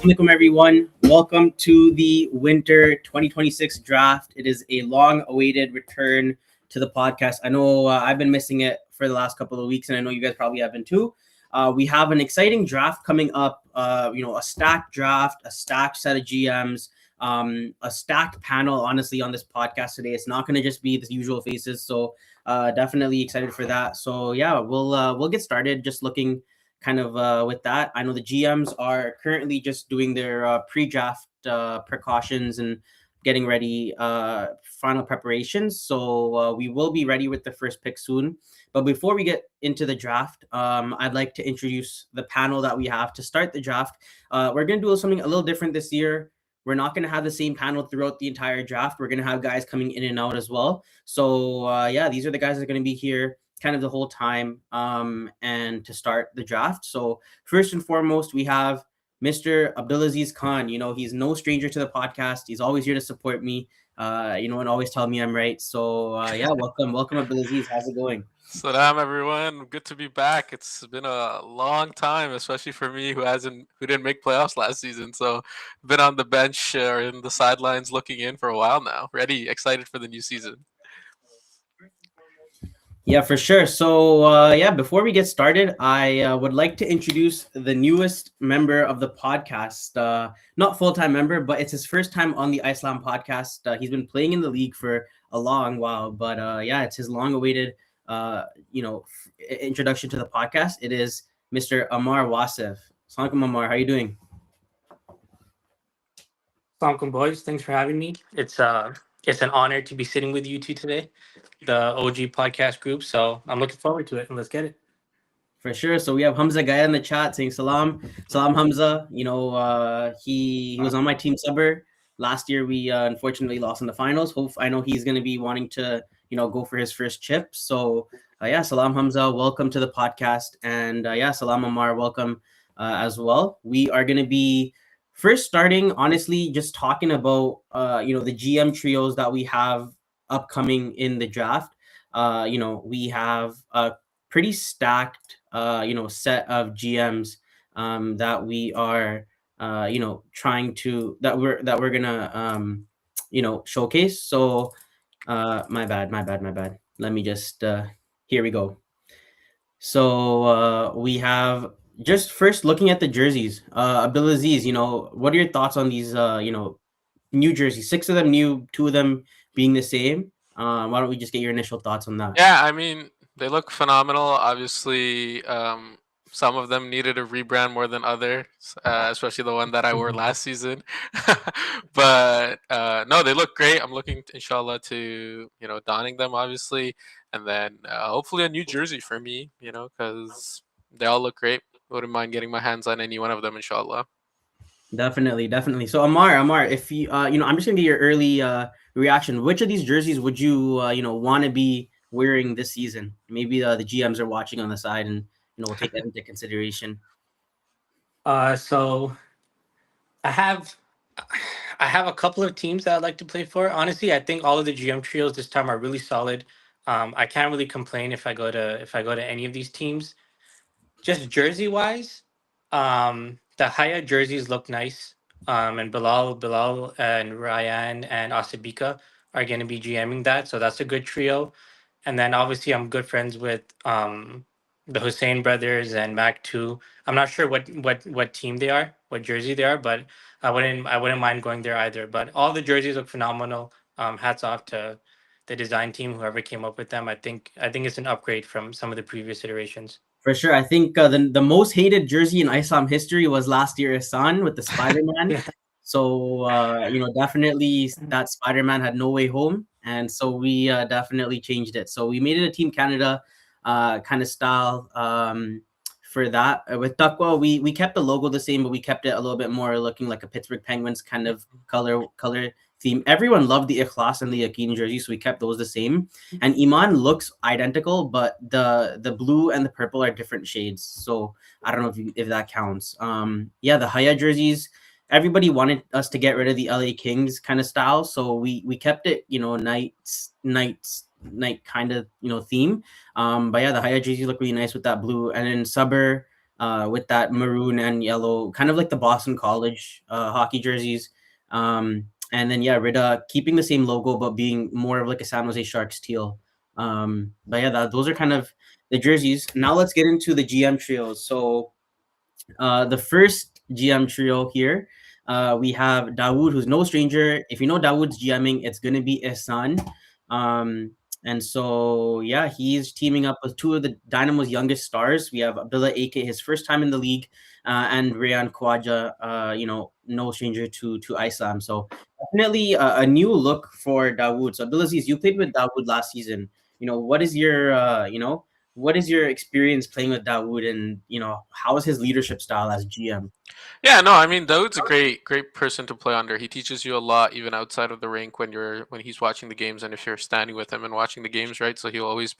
Assalamualaikum, everyone. Welcome to the Winter 2026 draft. It is a long-awaited return to the podcast. I know I've been missing it for the last couple of weeks, and I know you guys probably have been too. We have an exciting draft coming up. A stacked draft, a stacked set of GMs, a stacked panel. Honestly, on this podcast today, it's not going to just be the usual faces. So definitely excited for that. So yeah, we'll get started. Just looking kind of with that. I know the GMs are currently just doing their pre-draft precautions and getting ready final preparations. So we will be ready with the first pick soon. But before we get into the draft, I'd like to introduce the panel that we have to start the draft. We're going to do something a little different this year. We're not going to have the same panel throughout the entire draft. We're going to have guys coming in and out as well. So these are the guys that are going to be here kind of the whole time and to start the draft. So first and foremost, we have Mr. Abdulaziz Khan. You know, he's no stranger to the podcast. He's always here to support me, and always tell me I'm right. So welcome Abdulaziz. How's it going? Salam everyone, good to be back. It's been a long time, especially for me who didn't make playoffs last season. So been on the bench or in the sidelines looking in for a while now. Ready, excited for the new season. Yeah, for sure. So before we get started, I would like to introduce the newest member of the podcast. Not full-time member, but it's his first time on the Islam podcast. He's been playing in the league for a long while, but it's his long-awaited introduction to the podcast. It is Mr. Ammar Wasif. Assalamualaikum, Ammar. How are you doing? Assalamualaikum, boys. Thanks for having me. It's an honor to be sitting with you two today, the OG podcast group. So I'm looking forward to it, and let's get it. For sure. So we have Hamza Gaya in the chat saying salam Hamza. He was on my team Subber last year. We unfortunately lost in the finals. I know he's going to be wanting to go for his first chip. So salam Hamza, welcome to the podcast, and salam Ammar, welcome as well. We are going to be first starting, honestly, just talking about the GM trios that we have upcoming in the draft. We have a pretty stacked set of GMs that we are trying to that we're gonna showcase. So my bad. Let me just here we go. So we have just first looking at the jerseys. Abdulaziz, what are your thoughts on these new jerseys? 6 of them new, 2 of them being the same. Why don't we just get your initial thoughts on that? Yeah, I mean, they look phenomenal. Obviously, some of them needed a rebrand more than others, especially the one that I wore last season. But no, they look great. I'm looking, inshallah, to donning them, obviously, and then hopefully a new jersey for me, because they all look great. Wouldn't mind getting my hands on any one of them, inshallah. Definitely. So Ammar, if you I'm just gonna get your early reaction. Which of these jerseys would you want to be wearing this season? Maybe the GMs are watching on the side, and we'll take that into consideration. So I have a couple of teams that I'd like to play for. Honestly, I think all of the GM trios this time are really solid. I can't really complain if I go to any of these teams. Just jersey wise, the Haya jerseys look nice. And Bilal and Ryan and Asabika are going to be GMing that, so that's a good trio. And then obviously I'm good friends with the Hussein brothers and Mac too. I'm not sure what team they are, what jersey they are, but I wouldn't mind going there either. But all the jerseys look phenomenal. Hats off to the design team, whoever came up with them. I think it's an upgrade from some of the previous iterations. For sure. I think the most hated jersey in Islam history was last year Ihsan with the Spider-Man. Yeah. So, definitely that Spider-Man had no way home. And so we definitely changed it. So we made it a Team Canada kind of style for that. With Taqwa, we kept the logo the same, but we kept it a little bit more looking like a Pittsburgh Penguins kind of color theme. Everyone loved the Ikhlas and the Yaqeen jersey, so we kept those the same. And Iman looks identical, but the blue and the purple are different shades. So I don't know if that counts. The Haya jerseys, everybody wanted us to get rid of the LA Kings kind of style, so we kept it, night kind of theme. But yeah, the Haya jerseys look really nice with that blue. And then Subber, with that maroon and yellow, kind of like the Boston College hockey jerseys. And then yeah, Rida keeping the same logo but being more of like a San Jose Sharks teal. But yeah, those are kind of the jerseys. Now let's get into the GM trios. So the first GM trio here, we have Dawood, who's no stranger. If you know Dawood's GMing, it's going to be Ihsan. And so, yeah, he's teaming up with two of the Dynamo's youngest stars. We have Abdullah AK, his first time in the league, and Rayan Khawaja, no stranger to Islam. So definitely a new look for Dawood. So Abdulaziz, you played with Dawood last season. What is your experience playing with Dawood, and how is his leadership style as GM? Yeah, no, I mean Dawood's a great person to play under. He teaches you a lot even outside of the rink when he's watching the games and if you're standing with him and watching the games, right? So he's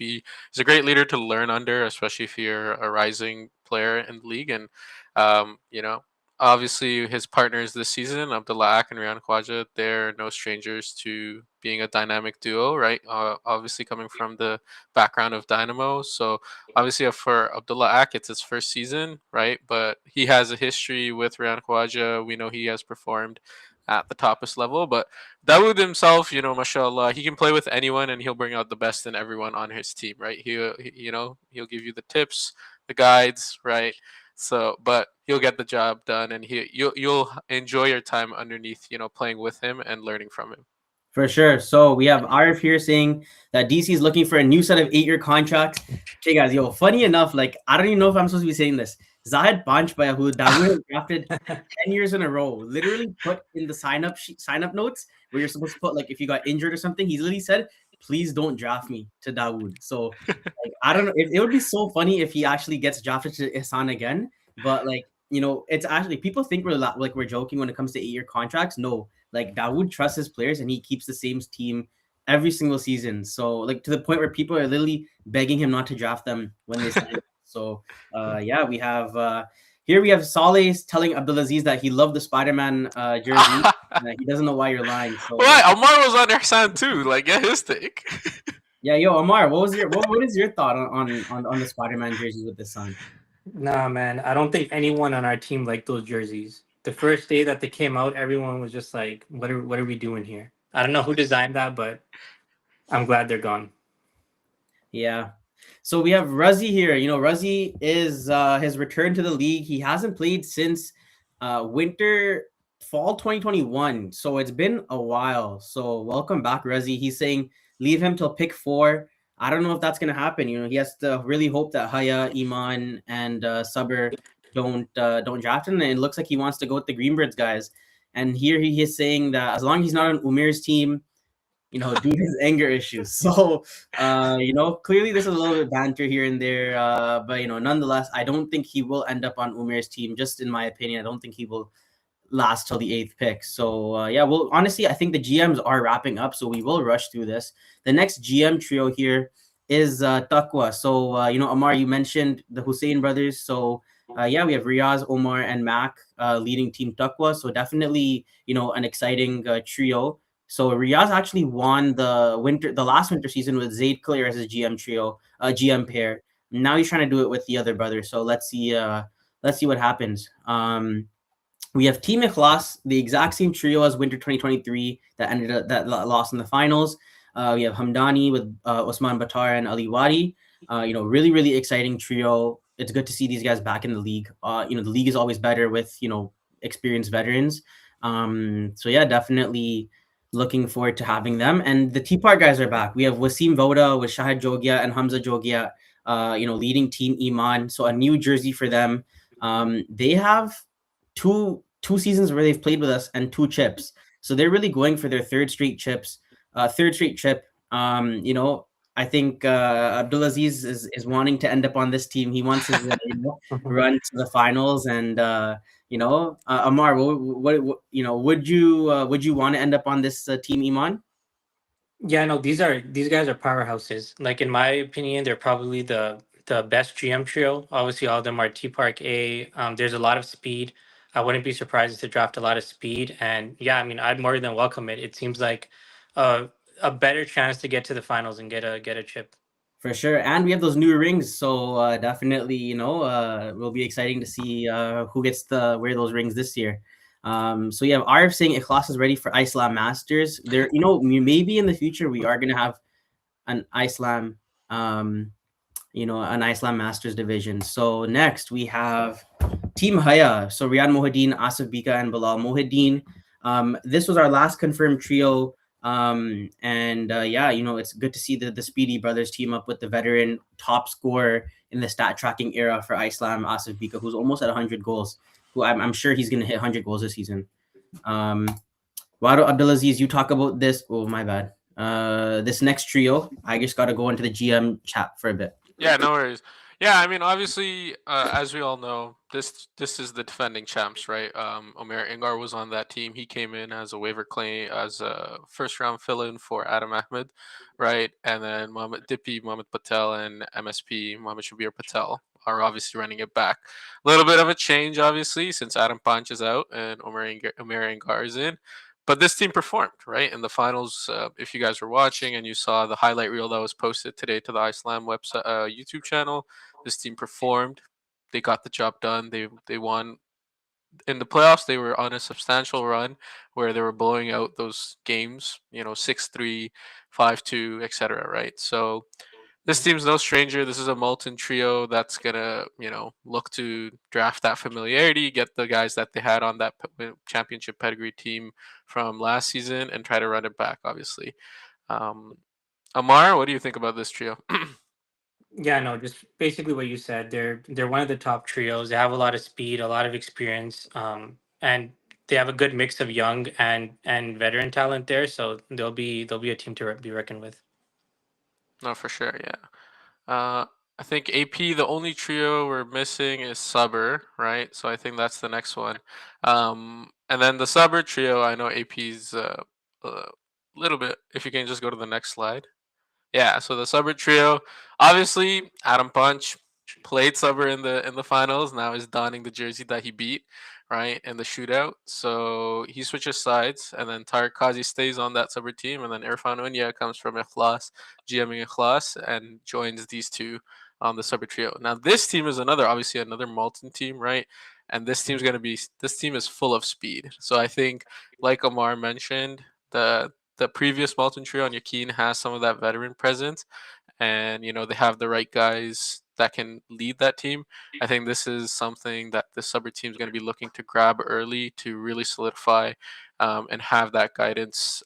a great leader to learn under, especially if you're a rising player in the league. And obviously his partners this season, Abdullah Ak and Rian Khawaja, they're no strangers to being a dynamic duo, right? Obviously coming from the background of Dynamo. So obviously for Abdullah Ak, it's his first season, right? But he has a history with Rian Khawaja. We know he has performed at the toppest level. But Dawood himself, mashallah, he can play with anyone and he'll bring out the best in everyone on his team, right? He'll give you the tips, the guides, right? So, but he'll get the job done, and you'll enjoy your time underneath, playing with him and learning from him. For sure. So we have Arif here saying that DC is looking for a new set of 8-year contracts. Okay, guys, funny enough, like I don't even know if I'm supposed to be saying this. Zahid Banchbaya, who Dawood drafted 10 years in a row, literally put in the sign up notes where you're supposed to put like if you got injured or something. He literally said, "Please don't draft me to Dawood." So like I don't know. It would be so funny if he actually gets drafted to Ihsan again. But like it's actually people think we're joking when it comes to 8-year contracts. No, like Dawood trusts his players and he keeps the same team every single season. So like to the point where people are literally begging him not to draft them when they sign. So yeah, we have here we have Saleh telling Abdulaziz that he loved the Spider-Man jersey. He doesn't know why you're lying. So Why? Amar was on Ihsan too. Like, get his take. yeah, Amar, what is your thought on the Spider-Man jerseys with the Sun? Nah, man, I don't think anyone on our team liked those jerseys. The first day that they came out, everyone was just like, what are we doing here? I don't know who designed that, but I'm glad they're gone. Yeah. So we have Razi here. Razi is his return to the league. He hasn't played since fall 2021. So it's been a while. So welcome back, Razi. He's saying leave him till pick 4. I don't know if that's gonna happen. He has to really hope that Haya, Iman, and Sabr don't draft him. And it looks like he wants to go with the Greenbirds guys. And here he is saying that as long as he's not on Umir's team, due to his anger issues. So, clearly there's a little bit of banter here and there. But nonetheless, I don't think he will end up on Umir's team. Just in my opinion, I don't think he will last till the 8th pick. So yeah, well, honestly, I think the GMs are wrapping up, so we will rush through this. The next GM trio here is Taqwa. So Amar, you mentioned the Hussein brothers. So yeah, we have Riaz, Omar, and Mac leading Team Taqwa. So definitely an exciting trio. So Riaz actually won the last winter season with Zaid Claire as his GM pair. Now he's trying to do it with the other brother. So let's see what happens. We have Team Ikhlas, the exact same trio as Winter 2023 that lost in the finals. We have Hamdani with Osman Batar and Ali Wadi. Really, really exciting trio. It's good to see these guys back in the league. The league is always better with experienced veterans. So yeah, definitely looking forward to having them. And the T-Part guys are back. We have Wasim Voda with Shahid Jogia and Hamza Jogia, leading Team Iman. So a new jersey for them. They have two seasons where they've played with us and 2 chips. So they're really going for their third straight chip. I think Abdulaziz is wanting to end up on this team. He wants to run to the finals, and Amar, what would you want to end up on this team, Iman? Yeah, no, these guys are powerhouses. Like in my opinion, they're probably the best GM trio. Obviously, all of them are T Park A. There's a lot of speed. I wouldn't be surprised to draft a lot of speed. And yeah, I mean, I'd more than welcome it. It seems like a better chance to get to the finals and get a chip. For sure. And we have those new rings. So definitely, will be exciting to see who gets to wear those rings this year. So yeah, Arif saying Ikhlas is ready for Islam Masters. There, maybe in the future we are gonna have an Islam, an Islam Masters division. So next we have Team Haya. So Riyad Mohideen, Asif Bika, and Bilal Mohideen. This was our last confirmed trio. It's good to see the Speedy brothers team up with the veteran top scorer in the stat tracking era for Islam, Asif Bika, who's almost at 100 goals. Who I'm sure he's going to hit 100 goals this season. Wado Abdulaziz, you talk about this. Oh, my bad. This next trio, I just got to go into the GM chat for a bit. Yeah, no worries. Yeah, I mean, obviously, as we all know, this is the defending champs, right? Omer Ingar was on that team. He came in as a waiver claim, as a first round fill-in for Adam Ahmed, right? And then Mohamed Dippy, Mohamed Patel, and MSP, Mohamed Shabir Patel, are obviously running it back. A little bit of a change, obviously, since Adam Panch is out and Omer Ingar is in. But this team performed, right? In the finals, if you guys were watching and you saw the highlight reel that was posted today to the Islam website, YouTube channel, this team performed. They got the job done. They won in the playoffs. They were on a substantial run where they were blowing out those games, 6-3, 5-2, etc. Right? So this team's no stranger. This is a molten trio that's gonna, look to draft that familiarity, get the guys that they had on that championship pedigree team from last season, and try to run it back. Obviously, Amar, what do you think about this trio? Yeah, no, just basically what you said. They're one of the top trios. They have a lot of speed, a lot of experience, and they have a good mix of young and veteran talent there. So they'll be a team to be reckoned with. No, for sure, yeah. I think AP, the only trio we're missing is Subber, right? So I think that's the next one. And then the Subber trio, I know AP's a little bit. If you can just go to the next slide. Yeah, so the Subber trio, obviously Adam Punch played Subber in the finals. Now is donning the jersey that he beat, right, in the shootout. So he switches sides, and then Tariq Kazi stays on that Subber team, and then Irfan Unya comes from Ikhlas, GMing Ikhlas, and joins these two on the Subber trio. Now this team is obviously another Malton team, right? And this team is full of speed. So I think, like Omar mentioned, the previous Malton trio on Yakin has some of that veteran presence, and they have the right guys that can lead that team. I think this is something that the Subber team is going to be looking to grab early to really solidify and have that guidance.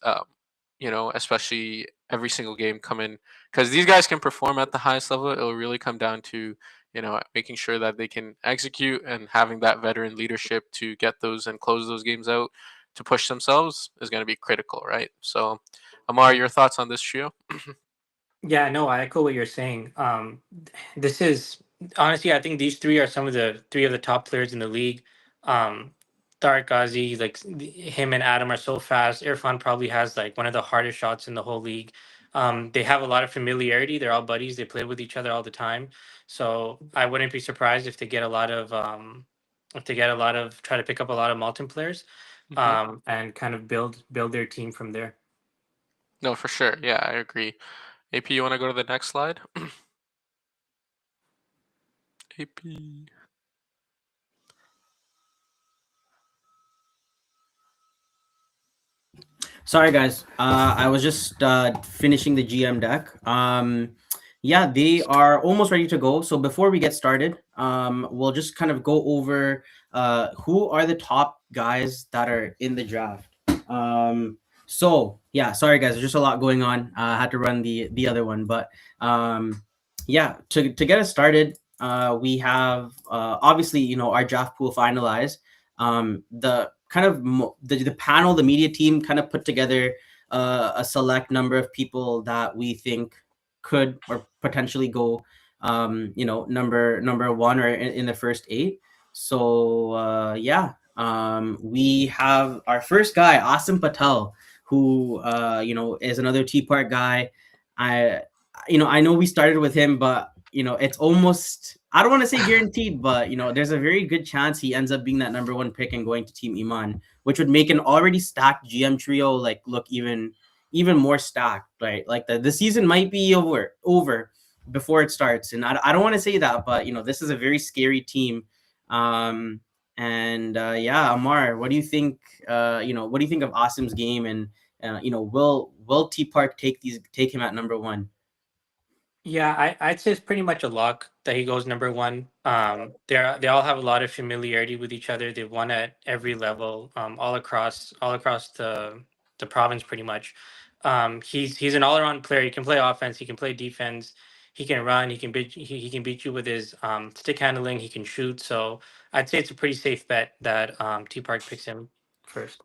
Especially every single game come in, because these guys can perform at the highest level. It'll really come down to making sure that they can execute and having that veteran leadership to get those and close those games out to push themselves is going to be critical, right? So, Amar, your thoughts on this trio? Yeah, no, I echo what you're saying. This is honestly, I think these three are some of the three of the top players in the league. Tariq Ghazi, him and Adam are so fast. Irfan probably has like one of the hardest shots in the whole league. They have a lot of familiarity. They're all buddies. They play with each other all the time. So I wouldn't be surprised if they get a lot of try to pick up a lot of Malton players, and kind of build their team from there. No, for sure. Yeah, I agree. AP, you want to go to the next slide? AP. Sorry, guys. I was just finishing the GM deck. They are almost ready to go. So before we get started, we'll just kind of go over who are the top guys that are in the draft. Sorry, guys. There's just a lot going on. I had to run the other one, but to get us started, we have obviously our draft pool finalized. The kind of the panel, the media team kind of put together a select number of people that we think could or potentially go number one or in the first 8. So we have our first guy, Asim Patel, who is another T-Park guy. I know we started with him, but it's almost, I don't want to say guaranteed, but there's a very good chance he ends up being that number 1 pick and going to Team Iman, which would make an already stacked GM trio look even more stacked, right? Like the season might be over, before it starts. And I don't want to say that, but this is a very scary team. Yeah, Amar, what do you think? What do you think of Asim's game? And will T Park take him at number one? Yeah, I'd say it's pretty much a lock that he goes number one. They all have a lot of familiarity with each other. They've won at every level, all across the province, pretty much. He's an all around player. He can play offense. He can play defense. He can run. He can beat you with his stick handling. He can shoot. So I'd say it's a pretty safe bet that T Park picks him first.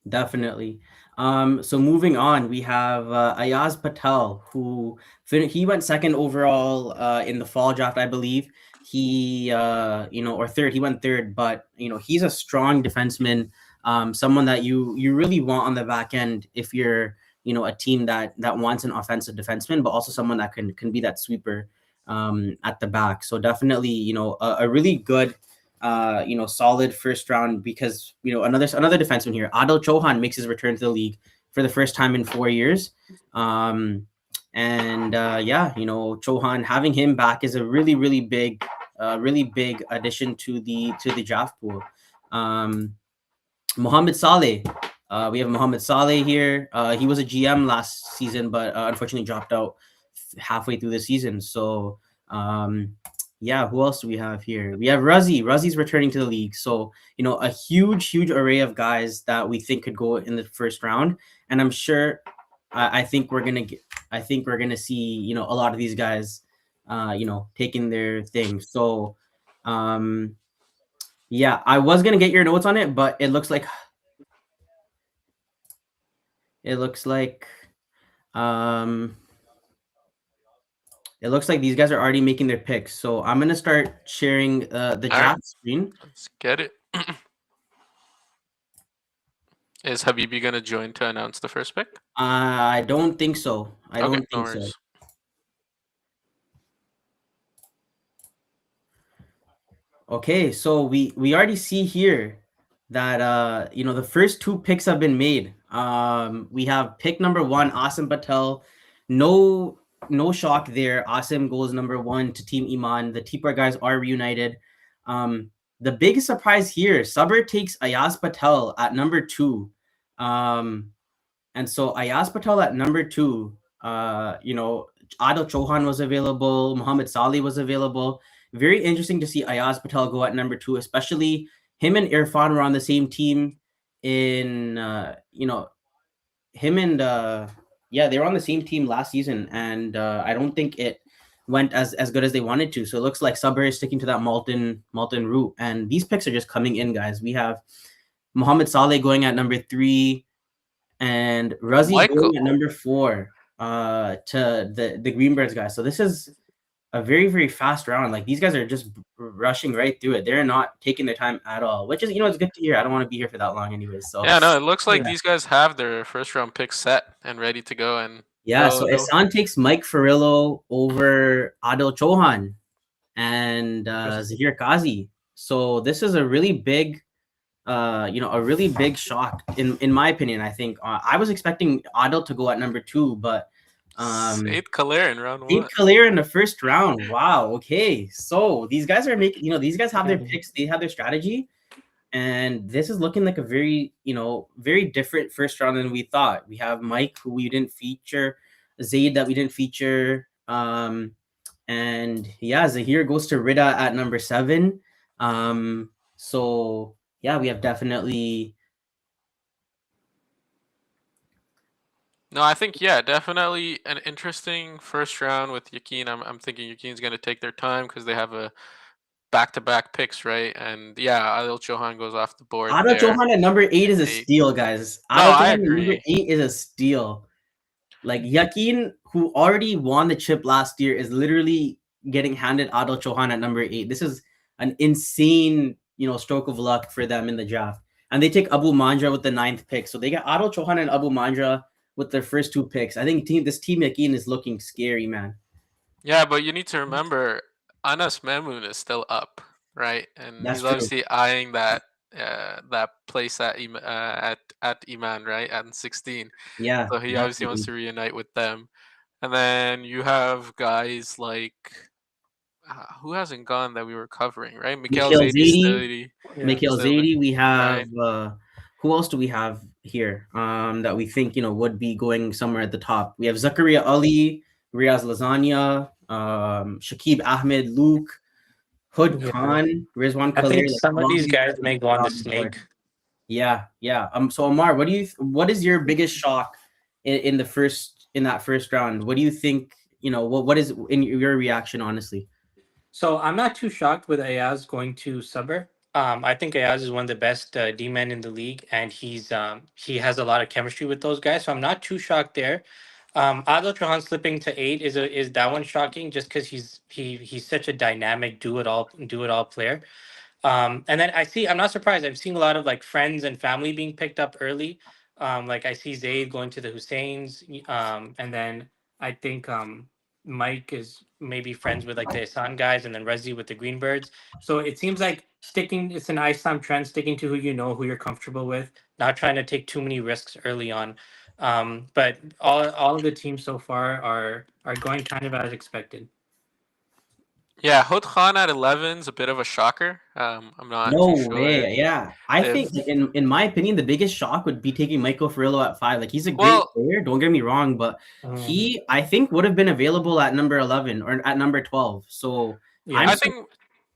Definitely. So moving on, we have Ayaz Patel, who he went second overall in the fall draft, I believe. He, or third. He went third, but he's a strong defenseman. Someone that you really want on the back end if you're a team that wants an offensive defenseman, but also someone that can be that sweeper at the back. So definitely, a really good solid first round, because another defenseman here, Adil Chauhan, makes his return to the league for the first time in 4 years. Chauhan, having him back is a really big addition to the draft pool. Mohamed Saleh. We have Mohamed Saleh here. He was a GM last season, but unfortunately dropped out halfway through the season. So who else do we have here? We have Razi. Razi's returning to the league. So, a huge array of guys that we think could go in the first round. And I'm sure, I think we're going to see, a lot of these guys, taking their thing. So, I was going to get your notes on it, but it looks like, it looks like these guys are already making their picks. So I'm going to start sharing the draft screen. Let's get it. Is Habibi going to join to announce the first pick? I don't think so. I don't think so. Okay, so we already see here that the first two picks have been made. We have pick number 1, Asim Patel. No shock there. Asim goes number 1 to Team Iman. The T Park guys are reunited. The biggest surprise here, Sabr takes Ayaz Patel at number 2. And so Ayaz Patel at number 2, Adil Chauhan was available. Mohamed Saleh was available. Very interesting to see Ayaz Patel go at number 2, especially him and Irfan were on the same team in, they were on the same team last season, and I don't think it went as good as they wanted to. So it looks like Sabr is sticking to that Malton route, and these picks are just coming in, guys. We have Mohamed Saleh going at number 3, and Razi going at number 4 to the Greenbirds guys. So this is a very fast round. Like, these guys are just rushing right through it. They're not taking their time at all, which is, it's good to hear. I don't want to be here for that long anyways. So yeah, no, it looks like these guys have their first round pick set and ready to go. And so Ihsan takes Mike Ferrillo over Adil Chauhan and Zahir Kazi. So this is a really big shock in my opinion. I think I was expecting Adil to go at number 2, but Said Khaler in round 1. Said Khaler in the first round. Wow. Okay. So these guys are making, these guys have their picks. They have their strategy. And this is looking like a very, very different first round than we thought. We have Mike, who we didn't feature, Zaid that we didn't feature. Zahir goes to Rida at number 7. We have definitely. No, I think, definitely an interesting first round with Yakin. I'm thinking Yakin's going to take their time because they have a back-to-back picks, right? And Adil Chauhan goes off the board. Adil Chauhan at number 8 is a steal, guys. I agree. Number 8 is a steal. Like, Yakin, who already won the chip last year, is literally getting handed Adil Chauhan at number 8. This is an insane, stroke of luck for them in the draft. And they take Abu Mandra with the 9th pick. So they got Adil Chauhan and Abu Mandra with their first 2 picks. I think this team Yakin is looking scary, man. Yeah, but you need to remember, Anas Mamoun is still up, right? And That's he's obviously eyeing that place at Iman, right, at 16. Yeah. So he obviously wants to reunite with them. And then you have guys like who hasn't gone that we were covering, right? Mikhail Mikhail Zaidi Zaidi, Yeah. Mikhail still in, Zaidi. We have right? who else do we have here? That we think would be going somewhere at the top. We have Zakaria Ali, Riaz Lasagna, Shakib Ahmed, Luke, Hood Yeah. Khan, Rizwan I think Khalil. Like, some of all these these guys guys may go on are the on the board. snake. Yeah, yeah. So Amar, what is your biggest shock in that first round? What do you think? What is in your reaction, honestly? So I'm not too shocked with Ayaz going to Subber. I think Ayaz is one of the best D men in the league, and he has a lot of chemistry with those guys. So I'm not too shocked there. Adil Trahan slipping to 8 is that one shocking just because he's such a dynamic do it all player. And then I'm not surprised. I've seen a lot of like friends and family being picked up early. Like I see Zaid going to the Husseins. And then I think Mike is maybe friends with like the Isan guys, and then Rezi with the Greenbirds. So it seems like it's an Islam trend, sticking to who you know, who you're comfortable with, not trying to take too many risks early on. But all of the teams so far are going kind of as expected. Yeah, Hood Khan at 11 is a bit of a shocker. I'm not No too sure way. Yeah. I if think in my opinion, the biggest shock would be taking Michael Ferrillo at 5. Like, he's a great well, player, don't get me wrong, but Mm, he I think would have been available at number 11 or at number 12. So I'm yeah. I sur- think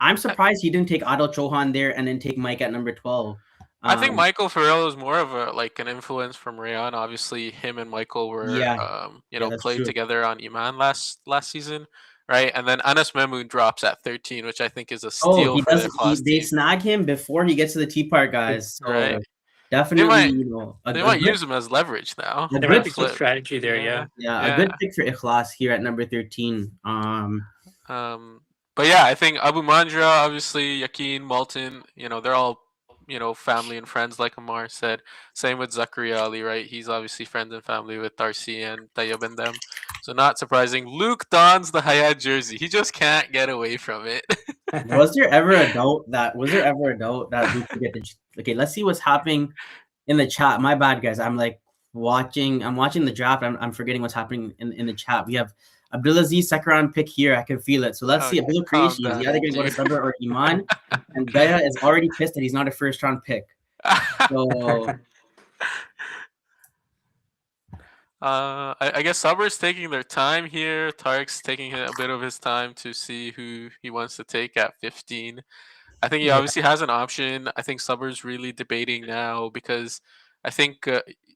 I'm surprised he didn't take Adil Chauhan there and then take Mike at number 12. I think Um, Michael Farrell is more of a like an influence from Rayon. Obviously, him and Michael were yeah, yeah, that's played true. together on Iman last season, right? And then Anas Mehmood drops at 13, which I think is a Oh, steal he for the does. class They team, snag him before he gets to the Tea Park, guys. right? So They definitely, might a, they a might good, use him as leverage now. a There good, might That be some flip, strategy there, yeah, yeah. yeah, a yeah. good pick for Ikhlas here at number 13. But yeah, I think Abu Mandra, obviously, Yakin, Malton, they're all, family and friends, like Amar said. Same with Zakaria Ali, right? He's obviously friends and family with Darcy and Tayyab and them. So not surprising. Luke dons the Hayat jersey. He just can't get away from it. Was there ever a doubt that Luke would get the? Okay, let's see what's happening in the chat. My bad, guys. I'm like I'm watching the draft. I'm forgetting what's happening in the chat. We have Abdulaziz second round pick here. I can feel it. So let's Oh, see. Abdul calm Qureshi is down, either going to go to Andrew. Sabah or Iman, and Gaya is already pissed that he's not a first round pick. So I guess Subur's taking their time here. Tarik's taking a bit of his time to see who he wants to take at 15. I think he Yeah. obviously has an option. I think Subur's really debating now because I think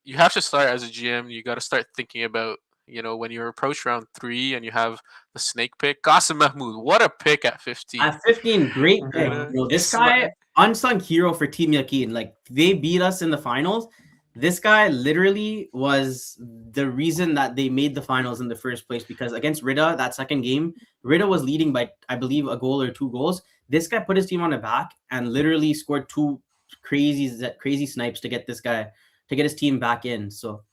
you have to start as a GM. You got to start thinking about, when you approach round 3 and you have the snake pick. Qasim Mahmoud, what a pick at 15. at 15, great pick. Mhm. This Isma- guy, unsung hero for Team Yakin. Like, they beat us in the finals. This guy literally was the reason that they made the finals in the first place, because against Rida, that second game, Rida was leading by, I believe, a goal or 2 goals. This guy put his team on the back and literally scored 2 crazy snipes to get his team back in. So,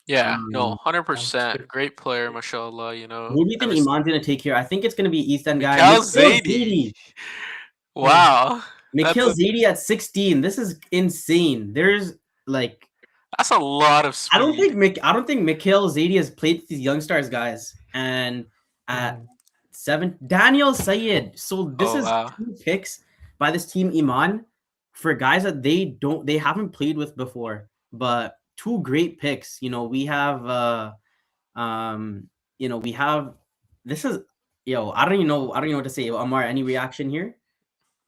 yeah, no, That's 100%. good. Great player, mashallah, who do you think never s- Iman's gonna take here? I think it's gonna be East End guy. Mikhail Mikhail Zaidi. Zaidi. Wow. Mikhail That's a, Zaidi at 16. This is insane. There's like that's a lot of speed. I don't think Mikhail Zaidi has played with these young stars, guys. And at Mhm. 7, Daniel Sayed. So this Oh, is wow. 2 picks by this team Iman for guys that they haven't played with before. But 2 great picks. We have we have this is I don't even know what to say. Amar, any reaction here?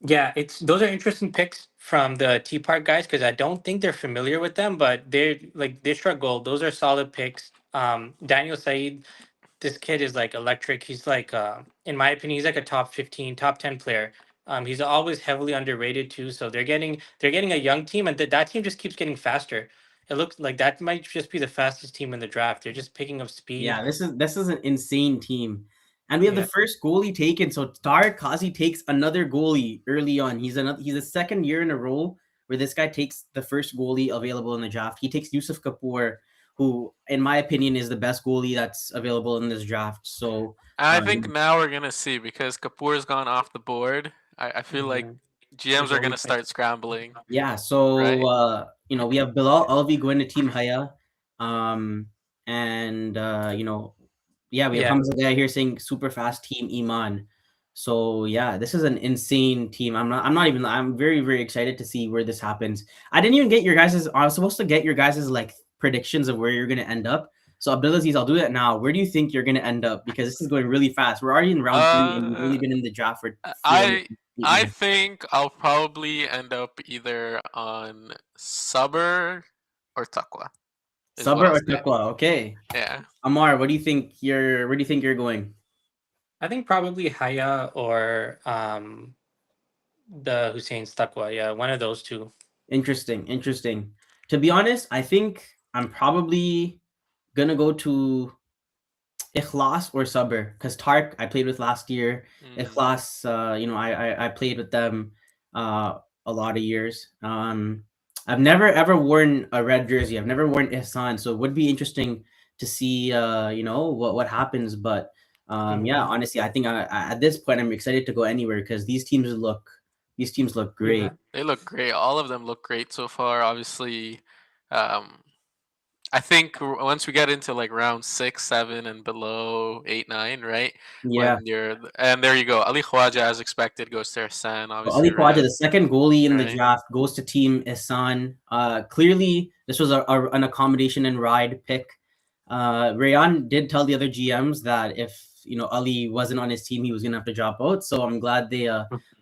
Yeah, those are interesting picks from the Tea Park guys because I don't think they're familiar with them, but they struck gold. Those are solid picks. Daniel Said, this kid is like electric. He's like, in my opinion, he's like a top 15, top 10 player. He's always heavily underrated too. So they're getting a young team, and that team just keeps getting faster. It looks like that might just be the fastest team in the draft. They're just picking up speed. Yeah, this is an insane team. And we have the Yeah. first goalie taken. So Tariq Kazi takes another goalie early on. He's a second year in a row where this guy takes the first goalie available in the draft. He takes Yusuf Kapoor, who, in my opinion, is the best goalie that's available in this draft. So I think now we're going to see because Kapoor's gone off the board. I feel like Mhm. GMs are goalie going to pick. start scrambling. yeah, so Right. we have Bilal Alvi going to Team Haya. And Yeah, we have Yeah. Hamza guy here saying super fast team Iman. So yeah, this is an insane team. I'm very, very excited to see where this happens. I didn't even get your guys's. I was supposed to get your guys's like predictions of where you're gonna end up. So abilities, I'll do that now. Where do you think you're gonna end up? Because this is going really fast. We're already in round 3, and we've only been in the draft for 300 I I think I'll probably end up either on Saber or Takwa. Is what Sabr I'll or say. Taqwa? Okay. Yeah. Amar, what do you think you're where do you think you're going? I think probably Haya or the Hussein Stakwa. Yeah, one of those two. Interesting. To be honest, I think I'm probably gonna go to Ikhlas or Sabr because Tark I played with last year. Mm. Ikhlas, I played with them a lot of years. I've never ever worn a red jersey. I've never worn Ihsan, so it would be interesting to see what happens. But yeah, Mhm. honestly, I think at this point I'm excited to go anywhere because these teams look great. Yeah. They look great. All of them look great so far. Obviously, um, I think once we get into like round 6, 7, and below 8, 9, right? Yeah. When and there you go. Ali Khwaja, as expected, goes to San. So Ali Obviously, Khawaja, red, the second goalie in the right? draft, goes to Team Ihsan. Clearly, this was an accommodation and ride pick. Rayan did tell the other GMs that if Ali wasn't on his team, he was gonna have to drop out. So I'm glad they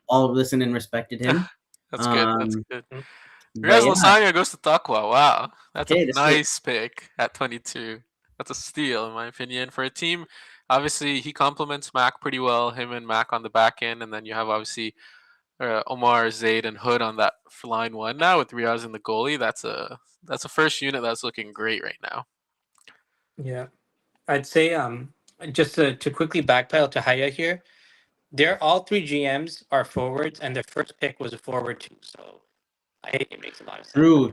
all listened and respected him. That's good. That's Um, good. Mhm. but Riaz yeah, Lasagna goes to Takwa. Wow, that's a okay, this is nice pick at 22. That's a steal, in my opinion, for a team. Obviously, he complements Mac pretty well. Him and Mac on the back end, and then you have obviously Omar, Zaid, and Hood on that line one now with Riaz in the goalie. That's a first unit that's looking great right now. Yeah. I'd say just to quickly backpedal to Haya here. They're all three GMs are forwards, and their first pick was a forward too. So it makes a lot of sense.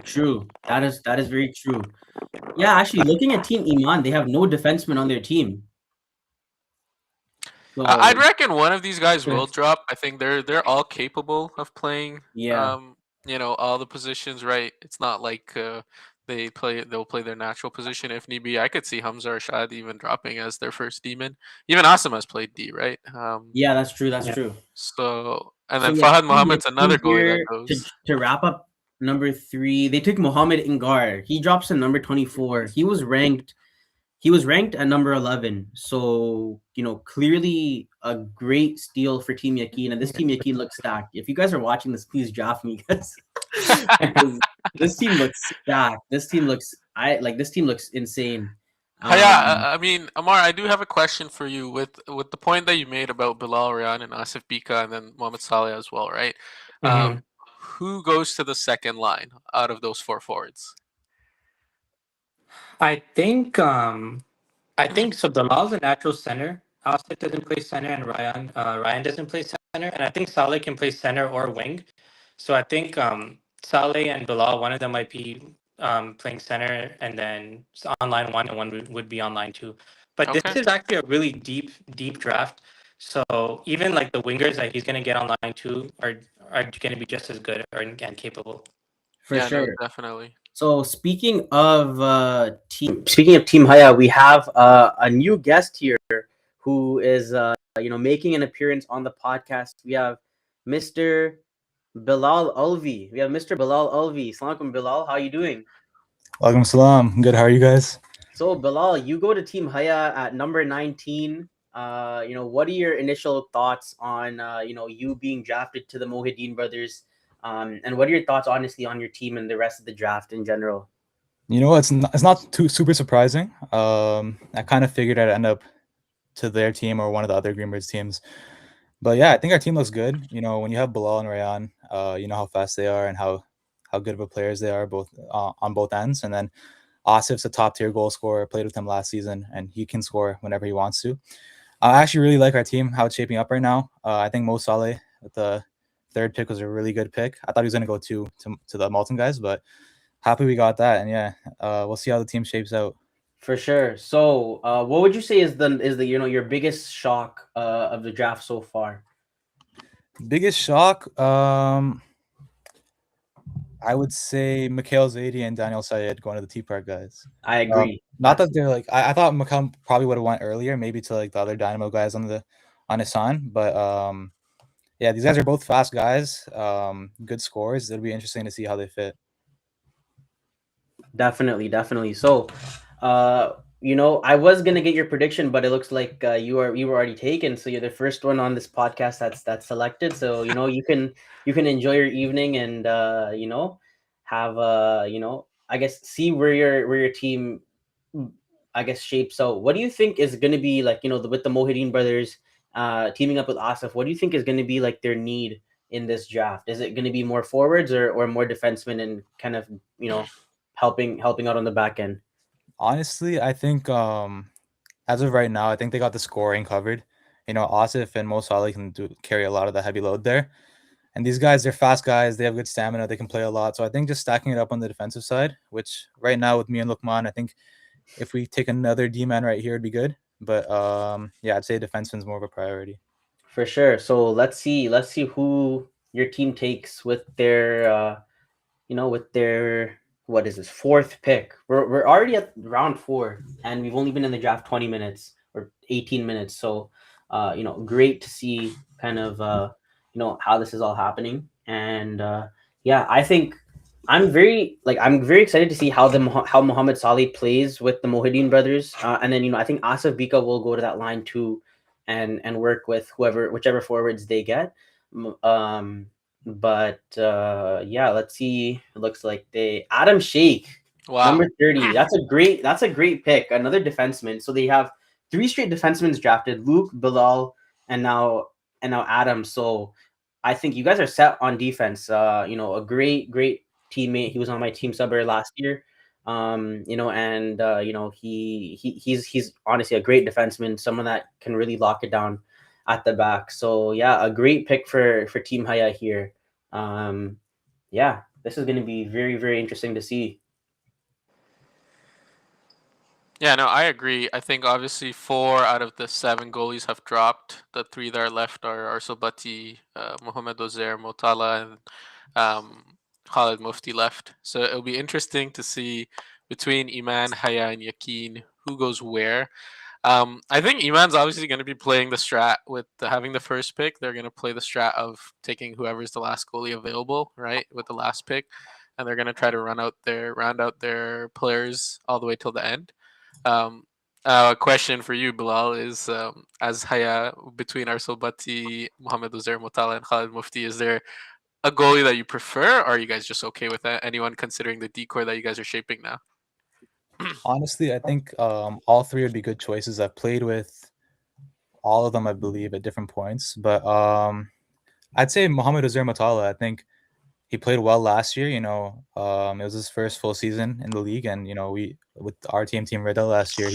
true. That is very true. Yeah, actually, looking at Team Iman, they have no defenseman on their team. I'd So reckon one of these guys Yeah. will drop. I think they're all capable of playing. yeah. All the positions. Right. It's not like they'll play their natural position if need be. I could see Hamza or Shad even dropping as their first demon. Even Asim has played D, right? Yeah, that's true. That's Yeah. true. So and So then yeah, Fahad team, Mohammed's another goalie that here goes. to wrap up number 3. They took Mohammed Ingar. He drops to number 24. He was ranked at number 11. So clearly a great steal for Team Yakin. And this Team Yakin looks stacked. If you guys are watching this, please draft me because this team looks stacked. This team looks insane. Yeah, I mean, Amar, I do have a question for you with the point that you made about Bilal Ryan and Asif Bika and then Mohamed Saleh as well, right? Mhm. Who goes to the second line out of those 4 forwards? I think so. Bilal's a natural center. Asif doesn't play center, and Ryan doesn't play center, and I think Saleh can play center or wing. So I think Saleh and Bilal, one of them might be playing center, and then on line one, and one would be on line two. But this Okay. is actually a really deep draft. So even like the wingers that he's gonna get on line two are gonna be just as good and capable. For Yeah, no, sure. definitely. So speaking of Team Haya, we have a new guest here who is making an appearance on the podcast. We have Mr. Bilal Alvi. Assalamu alaikum, Bilal. How are you doing? Walaikum salam. Good. How are you guys? So Bilal, you go to Team Haya at number 19. What are your initial thoughts on you being drafted to the Mohideen brothers? And what are your thoughts, honestly, on your team and the rest of the draft in general? It's not too super surprising. I kind of figured I'd end up to their team or one of the other Greenbirds teams. But yeah, I think our team looks good. When you have Bilal and Rayan, you know how fast they are and how good of a players they are both on both ends. And then Asif's a top tier goal scorer. Played with him last season, and he can score whenever he wants to. I actually really like our team, how it's shaping up right now. I think Mo Saleh with the third pick was a really good pick. I thought he was going to go to the Malton guys, but happy we got that. And yeah, we'll see how the team shapes out. For sure. So, what would you say is the your biggest shock of the draft so far? Biggest shock. I would say Mikhail Zaidi and Daniel Syed going to the Tea Park guys. I agree. Not that they're like I thought Mikhail probably would have went earlier, maybe to like the other Dynamo guys on Hassan, but yeah, these guys are both fast guys, good scores. It'll be interesting to see how they fit. Definitely, definitely. So, I was gonna get your prediction, but it looks like you were already taken. So you're the first one on this podcast that's selected. So you can enjoy your evening and have I guess see where your team I guess shapes out. What do you think is gonna be like with the Mohideen brothers teaming up with Asif? What do you think is gonna be like their need in this draft? Is it gonna be more forwards or more defensemen and kind of helping out on the back end? Honestly, I think as of right now, I think they got the scoring covered. Asif and Mo Saleh can carry a lot of the heavy load there. And these guys, they're fast guys. They have good stamina. They can play a lot. So I think just stacking it up on the defensive side, which right now with me and Lukman, I think if we take another D-man right here, it'd be good. But yeah, I'd say defenseman's more of a priority. For sure. So let's see who your team takes with their what is this, fourth pick. We're already at round 4 and we've only been in the draft 20 minutes or 18 minutes. So great to see kind of how this is all happening. And yeah, I think I'm very excited to see how Mohamed Saleh plays with the Mohideen brothers. And then I think Asif Bika will go to that line too and work with whichever forwards they get. But yeah, let's see. It looks like Adam Sheikh, Wow. number 30. That's a great pick. Another defenseman. So they have 3 straight defensemen drafted: Luke, Bilal, and now Adam. So I think you guys are set on defense. A great teammate. He was on my team subber last year. He's honestly a great defenseman, someone that can really lock it down at the back. So yeah, a great pick for Team Haya here. Yeah, this is going to be very, very interesting to see. Yeah, no, I agree. I think obviously 4 out of the 7 goalies have dropped. The 3 that are left are Sobati, Mohamed Ozer, Motala, and Khalid Mufti left. So it'll be interesting to see between Iman, Haya, and Yakin who goes where. I think Iman's obviously going to be playing the strat with having the first pick. They're going to play the strat of taking whoever's the last goalie available, right, with the last pick, and they're going to try to round out their players all the way till the end. A question for you, Bilal, is as Haya between Arsal Bati, Mohamed Uzair Motala, and Khalid Mufti, is there a goalie that you prefer, or are you guys just okay with that? Anyone considering the decor that you guys are shaping now? Honestly, I think all 3 would be good choices. I've played with all of them, I believe, at different points. But I'd say Mohamed Uzair Motala. I think he played well last year. It was his first full season in the league, and we with our team Riddle last year,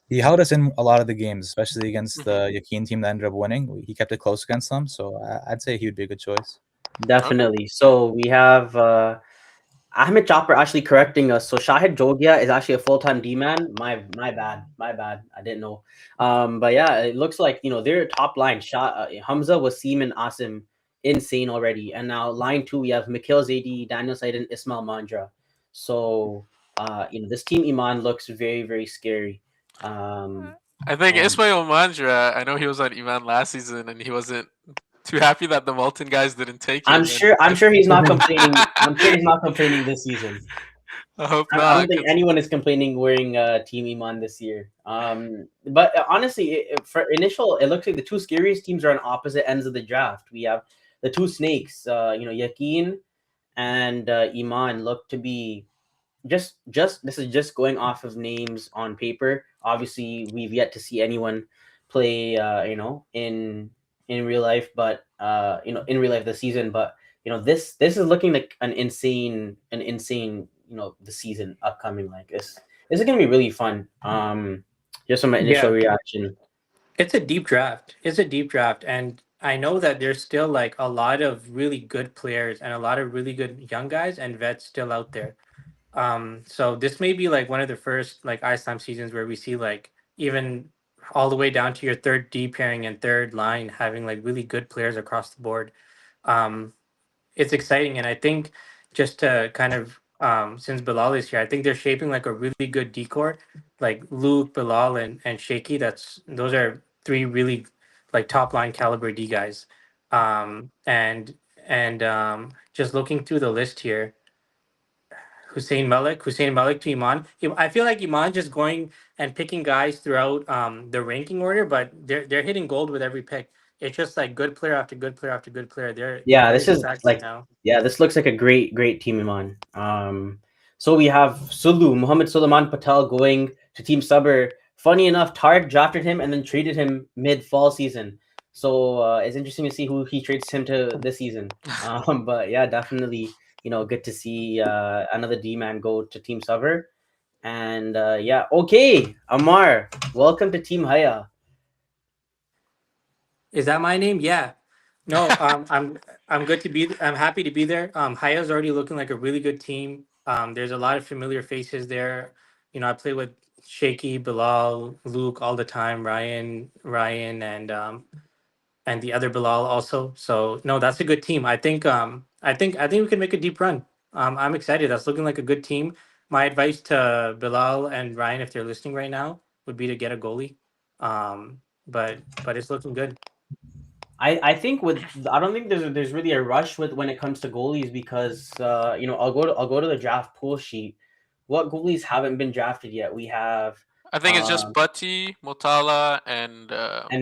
he held us in a lot of the games, especially against the Yakin team that ended up winning. He kept it close against them, so I'd say he would be a good choice. Definitely. Okay. So we have Ahmed Chopper actually correcting us. So Shahid Jogia is actually a full-time D-man. My bad. I didn't know. But yeah, it looks like their top line: Hamza, Wasim, and Asim, insane already. And now line 2, we have Mikhail Zaidi, Daniel Said, and Ismail Mandra. So this team Iman looks very, very scary. I think Ismail Mandra, I know he was on Iman last season and he wasn't too happy that the Molten guys didn't take him. I'm sure he's not complaining. I'm sure he's not complaining this season. I hope not. I don't think anyone is complaining wearing Team Iman this year. But honestly, for initial, it looks like the 2 scariest teams are on opposite ends of the draft. We have the 2 snakes, Yakin and Iman look to be just this is just going off of names on paper. Obviously, we've yet to see anyone play in real life, but in real life this season. But this is looking like an insane the season upcoming. Like this is gonna be really fun. Just from my initial reaction. It's a deep draft. And I know that there's still like a lot of really good players and a lot of really good young guys and vets still out there. So this may be like one of the first like Ice Time seasons where we see like even all the way down to your third D pairing and third line having like really good players across the board. It's exciting, and I think just to kind of since Bilal is here, I think they're shaping like a really good decor, like Luke, Bilal, and Shaky. Those are three really like top line caliber D guys. And just looking through the list here, Hussein Malik to Iman. I feel like Iman just going and picking guys throughout the ranking order, but they're hitting gold with every pick. It's just like good player after good player after good player. They're Yeah, very this is stacked right like now. this looks like a great team, Iman. So we have Muhammad Suleiman Patel going to Team Sabr. Funny enough, Tarek drafted him and then traded him mid fall season. So it's interesting to see who he trades him to this season. But yeah, definitely, good to see another D man go to Team Sabr. And yeah, okay, Amar, welcome to Team Haya. Is that my name? Yeah. No, I'm good to be. I'm happy to be there. Haya's already looking like a really good team. There's a lot of familiar faces there. I play with Shaky, Bilal, Luke all the time. Ryan, and the other Bilal also. So no, that's a good team. I think we can make a deep run. I'm excited. That's looking like a good team. My advice to Bilal and Ryan, if they're listening right now, would be to get a goalie. But it's looking good. I think I don't think there's really a rush with when it comes to goalies because I'll go to the draft pool sheet. What goalies haven't been drafted yet? We have I think it's just Butty, Motala, and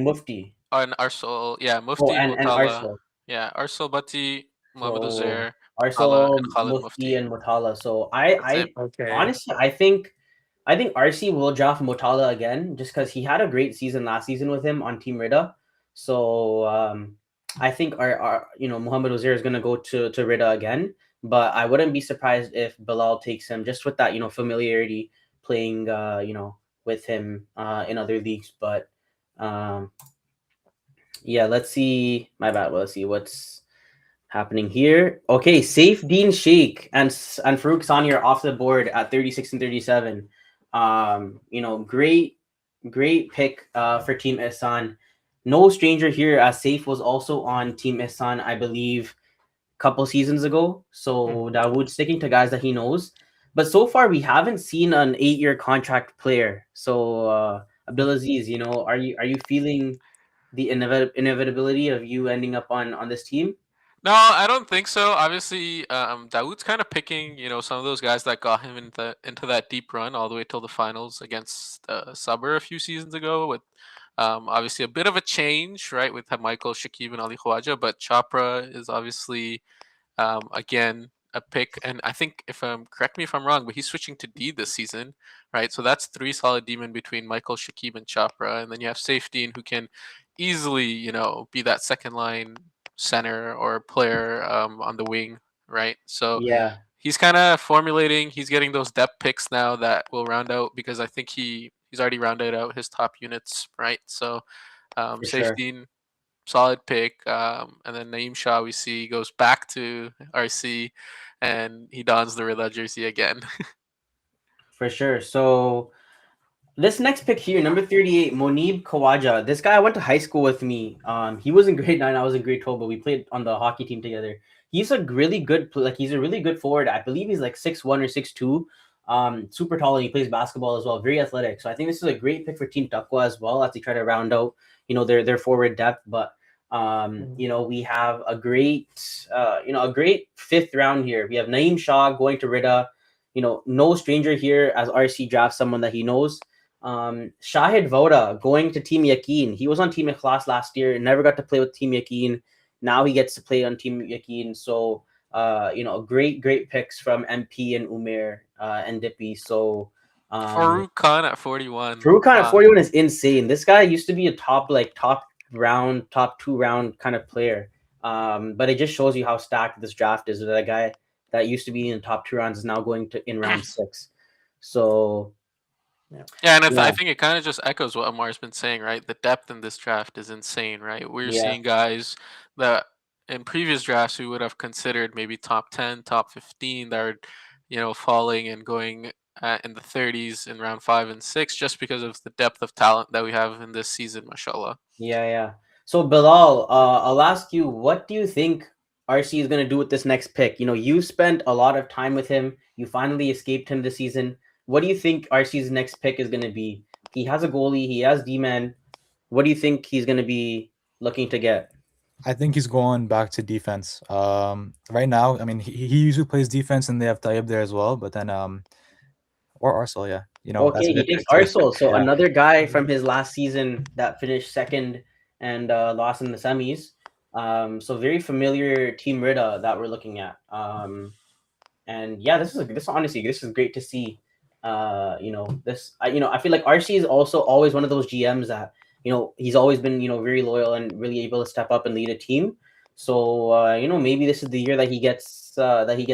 Mufti. Arsel. Yeah, Oh, Mufti, and Motala. Arsel. Yeah, Arsel, Butty, Mohamed So Uzair, Motala, Arsel, and Khalid Mufti, Mufti. and Motala. So That's it. Okay. honestly I think RC will draft Motala again just because he had a great season last season with him on Team Rida. So I think our Muhammad Uzair is gonna go to Rida again. But I wouldn't be surprised if Bilal takes him just with that, familiarity playing with him in other leagues. But um yeah, let's see. My bad. Let's see what's happening here. Okay, Safe Dean Sheikh and Farouk Sani are off the board at 36 and 37. Great pick for Team Ihsan. No stranger here, as Safe was also on Team Ihsan, I believe, a couple seasons ago. So Dawood sticking to guys that he knows. But so far, we haven't seen an 8-year contract player. So Abdulaziz, are you feeling the inevitability of you ending up on this team? No, I don't think so. Obviously, Dawood's kind of picking, some of those guys that got him into that deep run all the way till the finals against Sabr a few seasons ago. With obviously a bit of a change, right, with Michael Shakib and Ali Khawaja, but Chopra is obviously again a pick, and I think if correct me if I'm wrong, but he's switching to D this season, right? So that's three solid D-men between Michael Shakib and Chopra, and then you have Safe Dean who can easily, be that second line center or player on the wing, right? So Yeah, he's kind of formulating. He's getting those depth picks now that will round out because I think he's already rounded out his top units, right? So for sure. Safety, solid pick. And then Naeem Shah we see goes back to RC, and he dons the Rida jersey again. For sure. So this next pick here, number 38, Monib Khawaja. This guy went to high school with me. He was in grade 9, I was in grade 12, but we played on the hockey team together. He's a really good he's a really good forward. I believe he's like 6'1" or 6'2". Super tall, and he plays basketball as well. Very athletic. So I think this is a great pick for Team Taqwa as well as they try to round out, their forward depth. But we have a great fifth round here. We have Naeem Shah going to Rida. No stranger here as RC drafts someone that he knows. Shahid Voda going to Team Yaqeen. He was on Team Ikhlas last year and never got to play with Team Yaqeen. Now he gets to play on Team Yaqeen. So, great picks from MP and Umair and Dippy. So, Farouk Khan at 41. Farouk Khan at 41 is insane. This guy used to be a top 2 round kind of player. But it just shows you how stacked this draft is. That guy that used to be in the top 2 rounds is now going to in round 6. So Yeah, and I think it kind of just echoes what Amar's been saying, right? The depth in this draft is insane, right? We're seeing guys that in previous drafts we would have considered maybe top 10, top 15 that are, falling and going in the 30s in round 5 and 6 just because of the depth of talent that we have in this season, mashallah. Yeah. So Bilal, I'll ask you, what do you think RC is going to do with this next pick? You know, you spent a lot of time with him. You finally escaped him this season. What do you think RC's next pick is going to be? He has a goalie. He has D-man. What do you think he's going to be looking to get? I think he's going back to defense. Right now, I mean, he usually plays defense, and they have Tayyib there as well. But then, or Arsenal, yeah, that's Okay, a he good takes pick too. Arsenal. So Yeah. another guy from his last season that finished second and lost in the semis. So very familiar Team Rida that we're looking at. And yeah, this is great to see. I feel like RC is also always one of those GMs that he's always been very loyal and really able to step up and lead a team. So maybe this is the year that he gets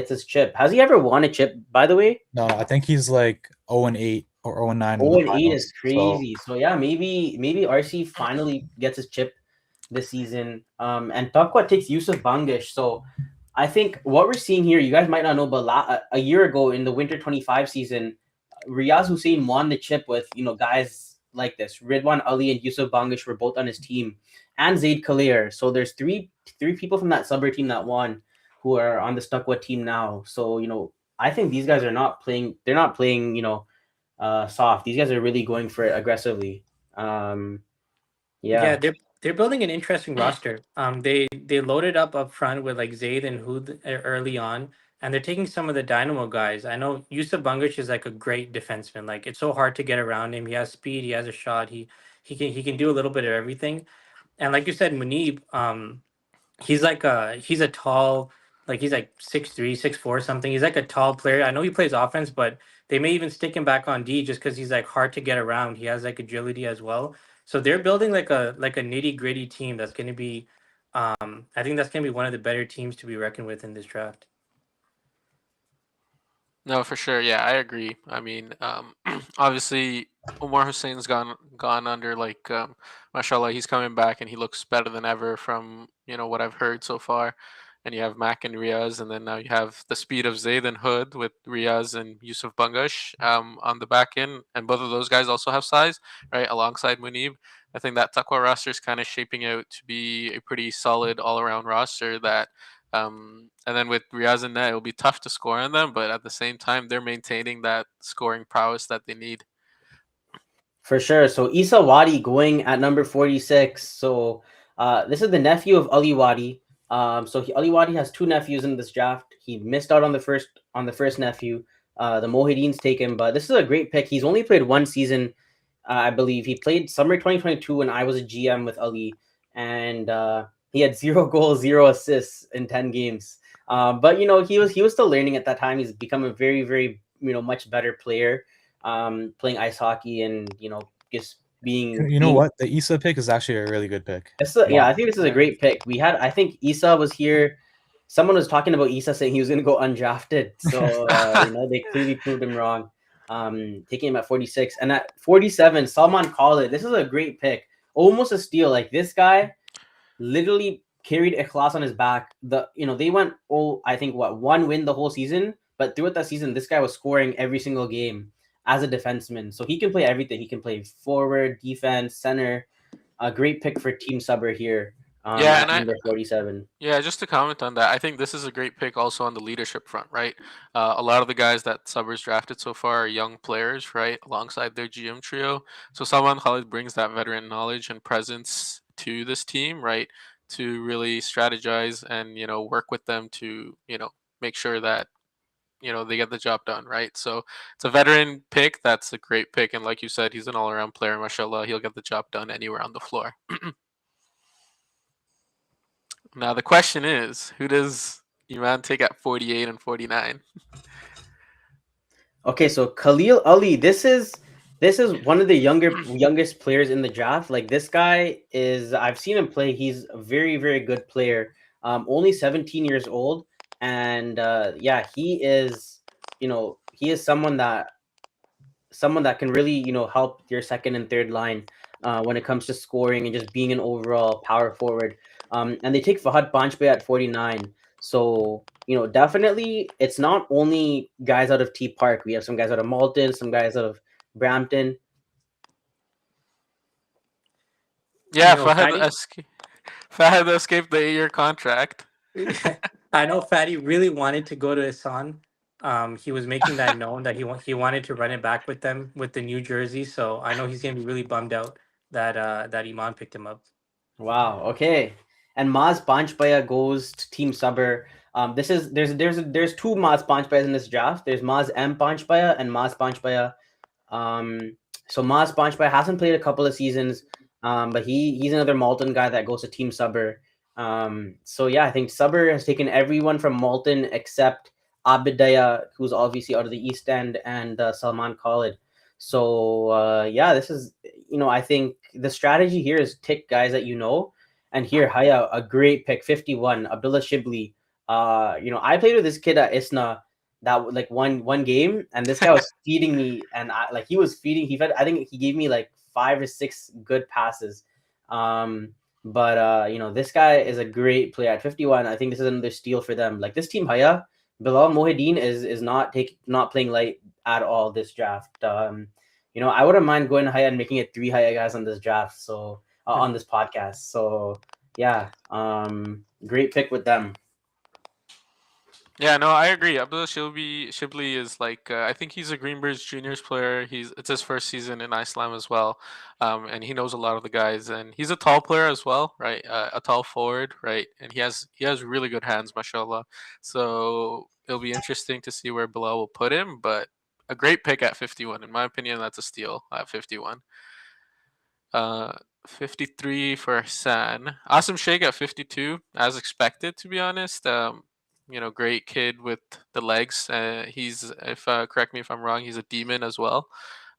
his chip. Has he ever won a chip, by the way? No, I think he's like 0-8 or 0-9. 0-8 is crazy. So yeah, maybe RC finally gets his chip this season. And Takwa takes Yusuf Bangish. So I think what we're seeing here, you guys might not know, but a year ago in the Winter 25 season, Riaz Hussein won the chip with guys like this. Ridwan Ali and Yusuf Bangish were both on his team, and Zaid Khalir. So there's three people from that Sabr team that won who are on the Stuckwa team now. So I think these guys are not playing. They're not playing. Soft. These guys are really going for it aggressively. Yeah, they're building an interesting roster. They loaded up front with like Zaid and Hood early on, and they're taking some of the Dynamo guys. I know Yusuf Bangish is like a great defenseman. Like it's so hard to get around him. He has speed. He has a shot. He can do a little bit of everything. And like you said, Munib, he's a tall, like he's like 6'3", 6'4", something. He's like a tall player. I know he plays offense, but they may even stick him back on D just because he's like hard to get around. He has like agility as well. So they're building like a nitty gritty team that's going to be. I think that's going to be one of the better teams to be reckoned with in this draft. No, for sure. Yeah, I agree. I mean, obviously, Omar Hussein's gone under mashallah, he's coming back and he looks better than ever from what I've heard so far. And you have Mac and Riaz, and then now you have the speed of Zaid and Hood with Riaz and Yusuf Bangash on the back end, and both of those guys also have size, right, alongside Munib. I think that Taqwa roster is kind of shaping out to be a pretty solid all-around roster that and then with Riaz and Net, it'll be tough to score on them, but at the same time, they're maintaining that scoring prowess that they need. For sure. So Isa Wadi going at number 46. So this is the nephew of Ali Wadi. Ali Wadi has two nephews in this draft. He missed out on the first nephew. The Mohideen's taken, but this is a great pick. He's only played one season, I believe. He played summer 2022 when I was a GM with Ali, and he had 0 goals, 0 assists in 10 games. But he was still learning at that time. He's become a very, very much better player, playing ice hockey and just being. What, the Issa pick is actually a really good pick. I think this is a great pick. I think Issa was here. Someone was talking about Issa saying he was going to go undrafted. So they clearly proved him wrong. Taking him at 46 and at 47, Salman Khalid. This is a great pick, almost a steal. Like this guy literally carried Ikhlas on his back. They went one win the whole season, but throughout that season, this guy was scoring every single game as a defenseman. So he can play everything. He can play forward, defense, center. A great pick for Team Sabr here. Number 47. Yeah, just to comment on that, I think this is a great pick also on the leadership front, right? A lot of the guys that Sabr's drafted so far are young players, right, alongside their GM trio. So Salman Khalid brings that veteran knowledge and presence to this team, right, to really strategize and work with them to make sure that they get the job done, right? So it's a veteran pick. That's a great pick, and like you said, he's an all-around player. Mashallah, he'll get the job done anywhere on the floor. Now the question is, who does Iman take at 48 and 49? Okay, so Khalil Ali, this is one of the youngest players in the draft. Like this guy I've seen him play. He's a very, very good player. Only 17 years old, and he is someone that can really help your second and third line when it comes to scoring and just being an overall power forward. And they take Fahad Panchbe at 49. So, definitely it's not only guys out of T Park. We have some guys out of Malton, some guys out of Brampton. Yeah, Fahad escaped the 8-year contract. I know Fatty really wanted to go to Isan. He was making that known that he wanted to run it back with them with the new jersey. So I know he's gonna be really bummed out that that Iman picked him up. Wow. Okay. And Maz Panchpaya goes to Team Sabar. This is there's two Maz Panchpayas in this draft. There's Maz M Panchpaya and Maz Panchpaya. So Maz Panchpaya hasn't played a couple of seasons, but he's another Malton guy that goes to Team Sabar. So yeah, I think Sabar has taken everyone from Malton except Abidaya, who's obviously out of the East End, and Salman Khalid. So yeah, this is I think the strategy here is tick guys that and here Haya, a great pick, 51, Abdullah Shibli. I played with this kid at Isna that like one game, and this guy was feeding me, and he fed. I think he gave me like 5 or 6 good passes. But this guy is a great player at 51. I think this is another steal for them. Like this team, Haya, Bilal Mohideen is not playing light at all this draft. I wouldn't mind going Haya and making it 3 Haya guys on this draft. So on this podcast. So yeah, great pick with them. Yeah, no, I agree. Abdullah Shibli is like I think he's a Greenbirds juniors player. It's his first season in Islam as well, and he knows a lot of the guys. And he's a tall player as well, right? A tall forward, right? And he has really good hands, mashallah. So it'll be interesting to see where Bilal will put him. But a great pick at 51, in my opinion. That's a steal at 51. 53 for Hassan. Asim Sheikh at 52, as expected, to be honest. Great kid with the legs. He's, if correct me if I'm wrong, he's a demon as well.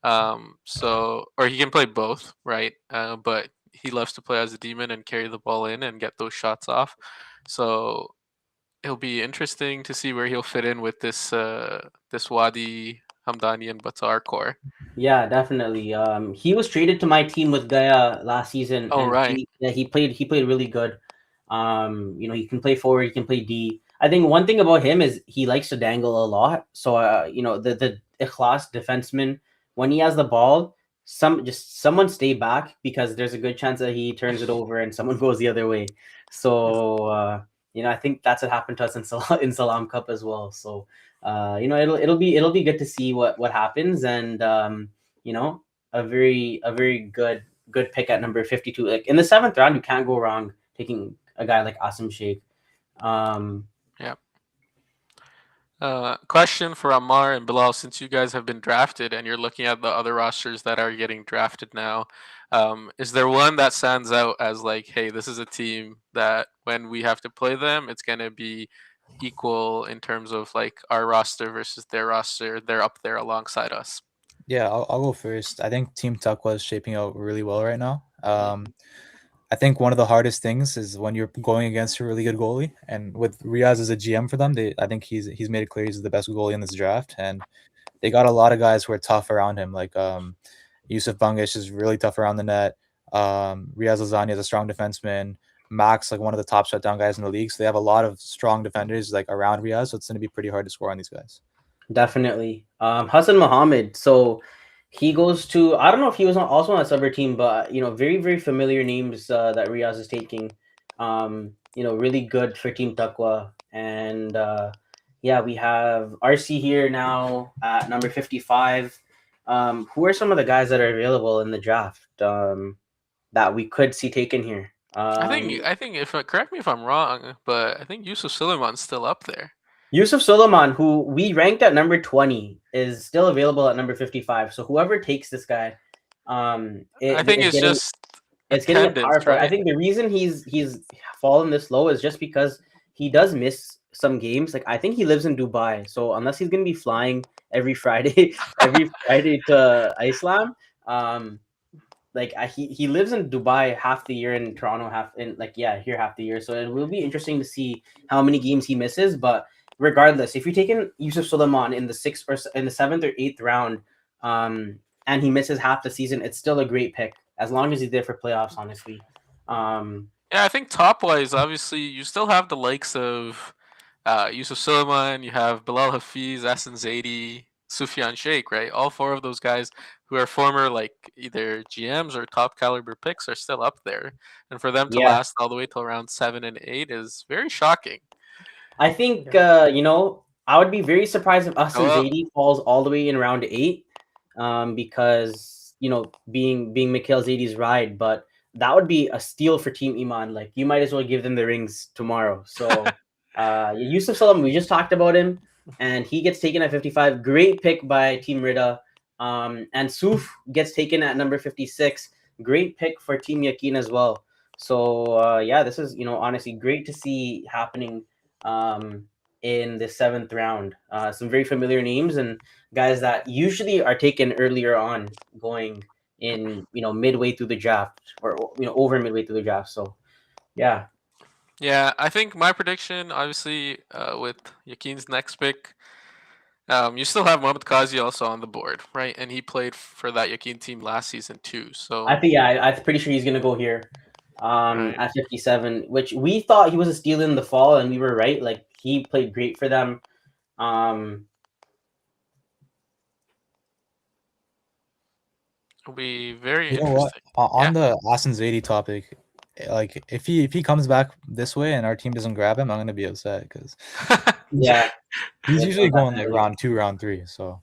Or he can play both, right? But he loves to play as a demon and carry the ball in and get those shots off. So it'll be interesting to see where he'll fit in with this Wadi Hamdani and Batar core. Yeah, definitely. He was traded to my team with Gaya last season. Oh, and right. he played really good. He can play forward, he can play D. I think one thing about him is he likes to dangle a lot. So the Ikhlas defenseman, when he has the ball, someone stay back because there's a good chance that he turns it over and someone goes the other way. So I think that's what happened to us in Salam Cup as well. So it'll be good to see what happens, and a very good pick at number 52. Like in the 7th round, you can't go wrong taking a guy like Asim Sheikh. Question for Ammar and Bilal: since you guys have been drafted and you're looking at the other rosters that are getting drafted now, is there one that stands out as like, hey, this is a team that when we have to play them, it's gonna be equal in terms of like our roster versus their roster? They're up there alongside us. Yeah, I'll go first. I think Team Tuckwa is shaping out really well right now. I think one of the hardest things is when you're going against a really good goalie, and with Riaz as a GM for them, I think he's made it clear he's the best goalie in this draft, and they got a lot of guys who are tough around him. Like Yusuf Bungish is really tough around the net. Riaz Lazani is a strong defenseman. Max, like one of the top shutdown guys in the league. So they have a lot of strong defenders like around Riaz, so it's going to be pretty hard to score on these guys. Definitely. Hassan Mohammed. So he goes to, I don't know if he was also on a Sabar team, but very, very familiar names that Riaz is taking. Really good for Team Tuckwa. And we have RC here now at number 55. Who are some of the guys that are available in the draft that we could see taken here? I think if correct me if I'm wrong, but I think Yusuf Suleiman's still up there. Yusuf Suleiman, who we ranked at number 20, is still available at number 55. So whoever takes this guy, I think it's getting a power play. Right? I think the reason he's fallen this low is just because he does miss some games. Like I think he lives in Dubai, so unless he's gonna be flying every Friday to Islam, he lives in Dubai half the year, in Toronto here half the year. So it will be interesting to see how many games he misses, but. Regardless, if you're taking Yusuf Suleiman in the 6th or in the 7th or 8th round, and he misses half the season, it's still a great pick as long as he's there for playoffs. Honestly, I think top wise, obviously, you still have the likes of Yusuf Suleiman, you have Bilal Hafiz, Hassan Zaidi, Sufyan Sheikh, right? All 4 of those guys who are former like either GMs or top caliber picks are still up there, and for them to Yeah. last all the way till round 7 and 8 is very shocking. I think I would be very surprised if Aston Well- Zadie falls all the way in round 8, because being Mikhail Zadie's ride, but that would be a steal for Team Iman. Like, you might as well give them the rings tomorrow. So Yusuf Salam, we just talked about him, and he gets taken at 55. Great pick by Team Rida. And Suf gets taken at number 56. Great pick for Team Yakin as well. So this is honestly great to see happening in the 7th round. Some very familiar names and guys that usually are taken earlier on, going in midway through the draft, or over midway through the draft. So yeah, I think my prediction, obviously, with Yakin's next pick, you still have Mohamed Kazi also on the board, right? And he played for that Yakin team last season too. So I think I'm pretty sure he's gonna go here Right. at 57, which we thought he was a steal in the fall, and we were right. Like, he played great for them. it'll be very You know what? interesting. On the Aston Zadie topic, like if he comes back this way and our team doesn't grab him, I'm gonna be upset because Yeah, he's Yeah, usually going like definitely. round 2, round 3. So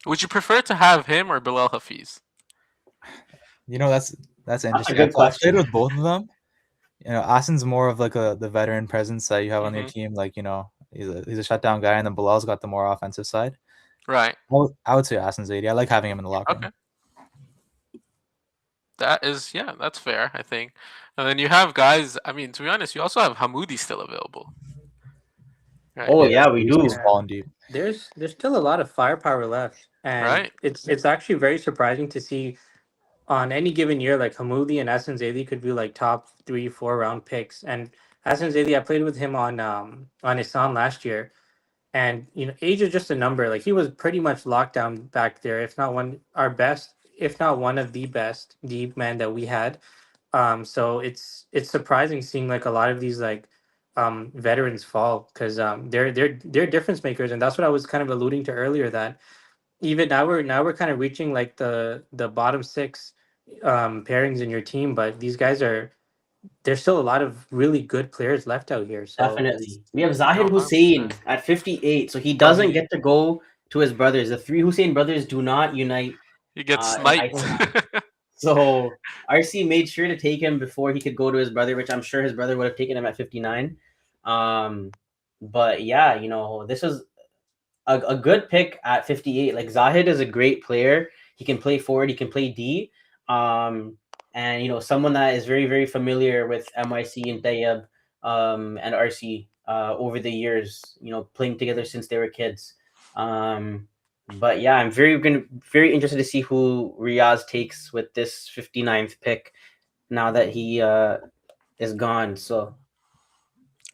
Would you prefer to have him or Bilal Hafiz? that's interesting. good I've question. played with both of them. Aston's more of like the veteran presence that you have on your Mhm. team. Like he's a shutdown guy, and then Bilal's got the more offensive side. Right. I would say Aston Zadie. I like having him in the locker room. Okay. That's fair, I think. And then you have guys, I mean, to be honest, you also have Hamoudi still available. Right. Oh yeah, we do. He's falling deep. There's still a lot of firepower left, and Right. it's actually very surprising to see on any given year, like Hamoudi and Hassan Zaidi could be like top 3-4 round picks. And Hassan Zaidi, I played with him on Isan last year, and age is just a number. Like, he was pretty much locked down back there, if not one of the best deep men that we had. So it's surprising seeing like a lot of these like veterans fall, because they're difference makers, and that's what I was kind of alluding to earlier, that even now we're kind of reaching like the bottom 6 pairings in your team, but these guys there's still a lot of really good players left out here. So Definitely. We have Zahid No, Hussein 100%. at 58, so he doesn't he- get to go to his brothers. The 3 Hussein brothers do not unite. He gets in sniped. So RC made sure to take him before he could go to his brother, which I'm sure his brother would have taken him at 59. But yeah, this is a good pick at 58. Like, Zahid is a great player. He can play forward, he can play D. And someone that is very, very familiar with MYC and Tayyab and RC over the years, playing together since they were kids. But yeah, I'm very interested to see who Riaz takes with this 59th pick now that he is gone. So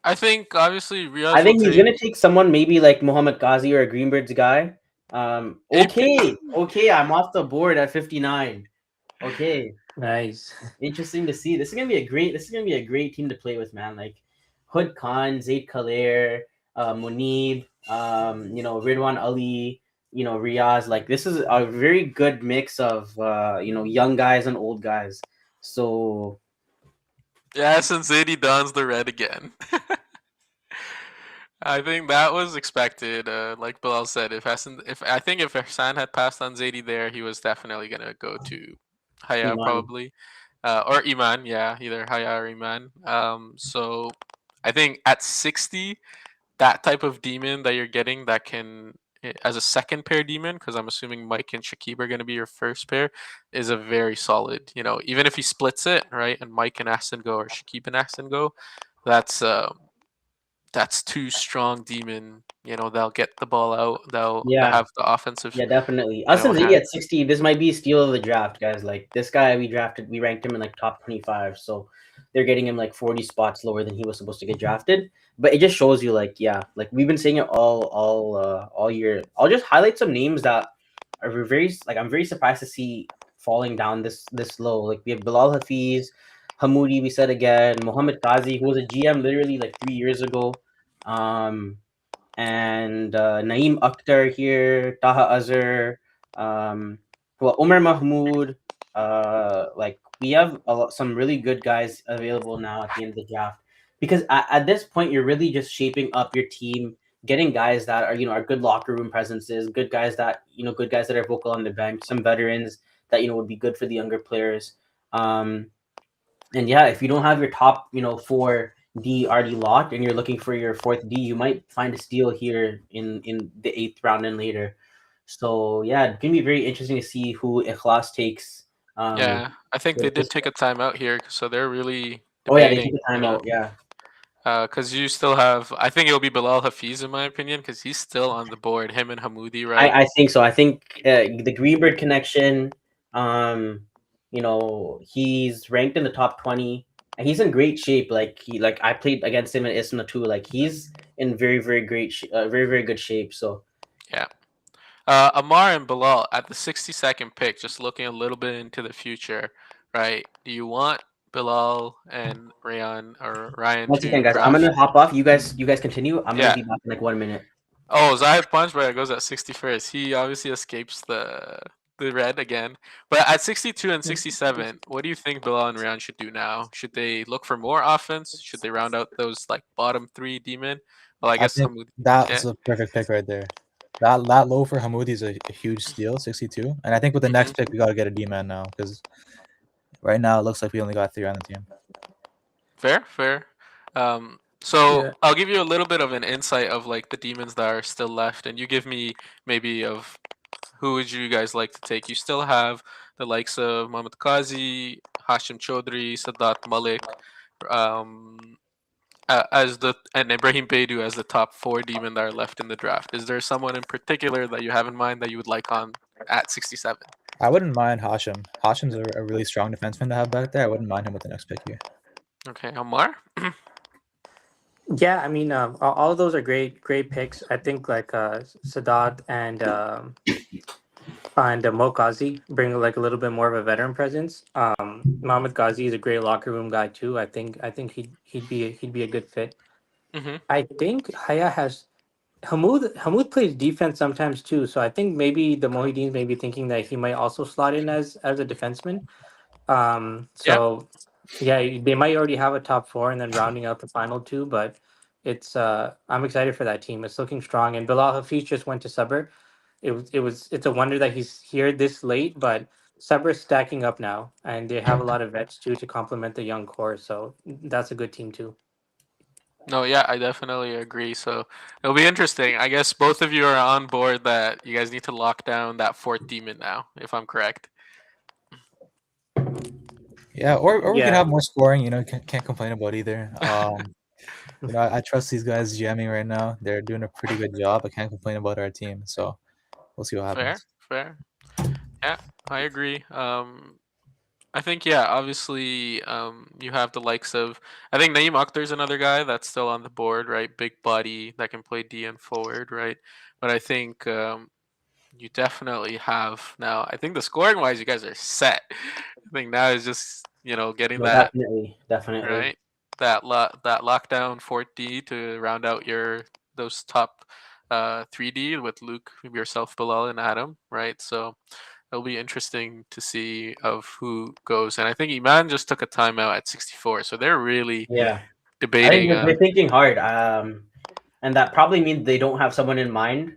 I think obviously Riaz I think will he's take gonna take someone maybe like Mohamed Ghazi or a Greenbirds guy. Okay, I'm off the board at 59. Okay, nice. interesting to see. This is gonna be a great team to play with, man. Like Hood Khan, Zaid Khaler, Munib, Ridwan Ali, Riaz. Like, this is a very good mix of young guys and old guys. So since Zadie dons the red again. I think that was expected. Like Bilal said, if Hassan had passed on Zadie there, he was definitely gonna go to Haya Iman. probably, or Iman. Yeah, either Haya or Iman. So I think at 60, that type of demon that you're getting that can as a second pair demon, because I'm assuming Mike and Shakib are going to be your first pair, is a very solid. Even if he splits it right, and Mike and Aston go or Shakib and Aston go, that's two strong demon. They'll get the ball out. They'll have the offensive. Yeah, definitely. Us and Ziggy hand. at 60, this might be a steal of the draft, guys. Like, this guy we ranked him in like top 25. So they're getting him like 40 spots lower than he was supposed to get drafted. But it just shows you, like, yeah, like we've been saying it all year. I'll just highlight some names that are I'm very surprised to see falling down this low. Like, we have Bilal Hafiz, Hamoudi, we said again, Mohamed Ghazi, who was a GM literally like 3 years ago. And Naeem Akhtar here, Taha Azhar, well, Omar Mahmoud, like we have some really good guys available now at the end of the draft. Because at this point, you're really just shaping up your team, getting guys that are are good locker room presences, good guys that good guys that are vocal on the bench, some veterans that would be good for the younger players. And yeah, if you don't have your top four D already locked, and you're looking for your fourth D, you might find a steal here in the eighth round and later. So yeah, it's gonna be very interesting to see who Ikhlas takes. Yeah, I think they With did this. take a timeout here, so they're really Oh yeah, they take debating. a timeout. Yeah, Because you still have, I think it'll be Bilal Hafiz in my opinion, because he's still on the board. Him and Hamoudi, right? I think so. I think the Greenbird connection. He's ranked in the top 20, and he's in great shape. Like I played against him in Isma too. Like he's in very very great, very very good shape. So Yeah. Amar and Bilal at the 62nd pick, just looking a little bit into the future, right? Do you want Bilal and Rayan or Ryan once to again, guys, I'm draft? gonna hop off. You guys continue. I'm gonna Yeah. be back in like 1 minute. Oh, Zayed Punchbag goes at 61st. He obviously escapes the red again. But at 62 and 67, what do you think Bilal and Rayan should do now? Should they look for more offense? Should they round out those like bottom three demon? Well, I I guess think Hamoudi. that's Yeah. a perfect pick right there. That low for Hamoudi is a huge steal, 62. And I think with the next pick, we got to get a D-man now because right now it looks like we only got 3 on the team. Fair, fair. So Yeah. I'll give you a little bit of an insight of like the demons that are still left, and you give me maybe of who would you guys like to take. You still have the likes of Mohammad Qazi, Hashim Chaudhry, Sadat Malik, um, as the and Ibrahim Baidu as the top 4 demon that are left in the draft. Is there someone in particular that you have in mind that you would like on at 67? I wouldn't mind Hashim. Hashim's a really strong defenseman to have back there. I wouldn't mind him with the next pick here. Okay, Omar. Yeah, I mean, all of those are great picks. I think like Sadat and Mo Ghazi bring like a little bit more of a veteran presence. Mohammad Ghazi is a great locker room guy too. I think he'd be a good fit. Hmm. I think Haya has Hamoud plays defense sometimes too. So I think maybe the Mohideen's maybe thinking that he might also slot in as a defenseman. Yeah. So yeah, they might already have a top 4 and then rounding out the final 2, but it's I'm excited for that team. It's looking strong, and Bilal Hafiz just went to Sabr. It's a wonder that he's here this late, but Sabr's stacking up now, and they have a lot of vets too to complement the young core. So that's a good team too. No, yeah, I definitely agree. So it'll be interesting. I guess both of you are on board that you guys need to lock down that fourth demon now, if I'm correct. Yeah, or we could Yeah. have more scoring. Can't complain about either. I trust these guys jamming right now. They're doing a pretty good job. I can't complain about our team. So we'll see what Fair, happens. fair. Yeah, I agree. I think yeah, obviously, you have the likes of I think Naeem Akhtar's another guy that's still on the board, right? Big body that can play D and forward, right? But I think you definitely have now. I think the scoring wise, you guys are set. I think now is just getting No, that definitely. right, that lockdown 4D to round out those top 3D with Luke, yourself, Bilal, and Adam, right? So it'll be interesting to see of who goes. And I think Iman just took a timeout at 64, so they're really Yeah, I think debating. they're thinking hard. And that probably means they don't have someone in mind.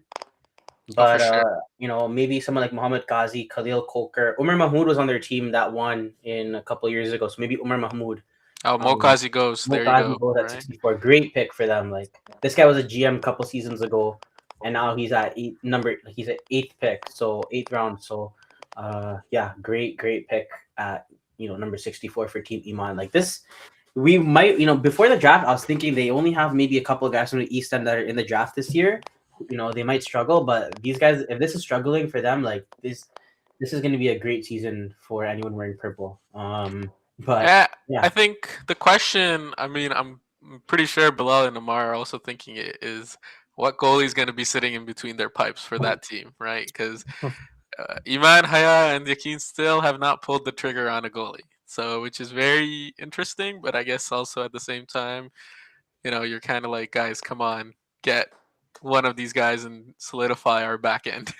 Oh, for But sure. maybe someone like Mohammad Ghazi, Khalil Kolker, Umar Mahmoud was on their team that won in a couple years ago. So maybe Umar Mahmoud. Oh, Mokazi goes. There you Ghazi go. goes at Right. 64. Great pick for them. Like this guy was a GM a couple seasons ago, and now he's at he's at 8th pick, so 8th round. So yeah, great pick at number 64 for Team Iman. Like this, we might before the draft, I was thinking they only have maybe a couple of guys from the East End that are in the draft this year. They might struggle, but these guys, if this is struggling for them, like this is going to be a great season for anyone wearing purple. But Yeah, yeah. I think the question. I mean, I'm pretty sure Bilal and Amar are also thinking it is what goalie is going to be sitting in between their pipes for that team, right? Because Iman, Haya, and Yakin still have not pulled the trigger on a goalie. So, which is very interesting, but I guess also at the same time, you're kind of like, guys, come on, get one of these guys and solidify our back end.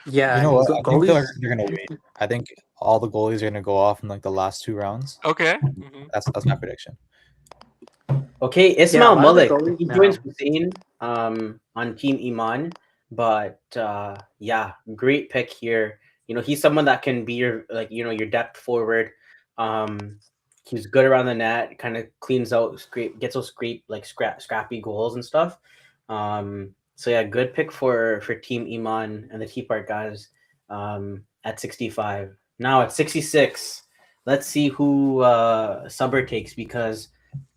Yeah, You know what? I think goalies. they're gonna wait. I think all the goalies are gonna go off in like the last 2 rounds. Okay. Hmm. That's my prediction. Okay, Yeah, a Ismail lot of the Malik. goalies He now. joins Hussein on Team Iman, but yeah, great pick here. He's someone that can be your your depth forward. Um, he's good around the net, kind of cleans out, gets those scrappy goals and stuff. So yeah, good pick for Team Iman and the Tea Park guys. At 65. Now at 66, let's see who Subber takes because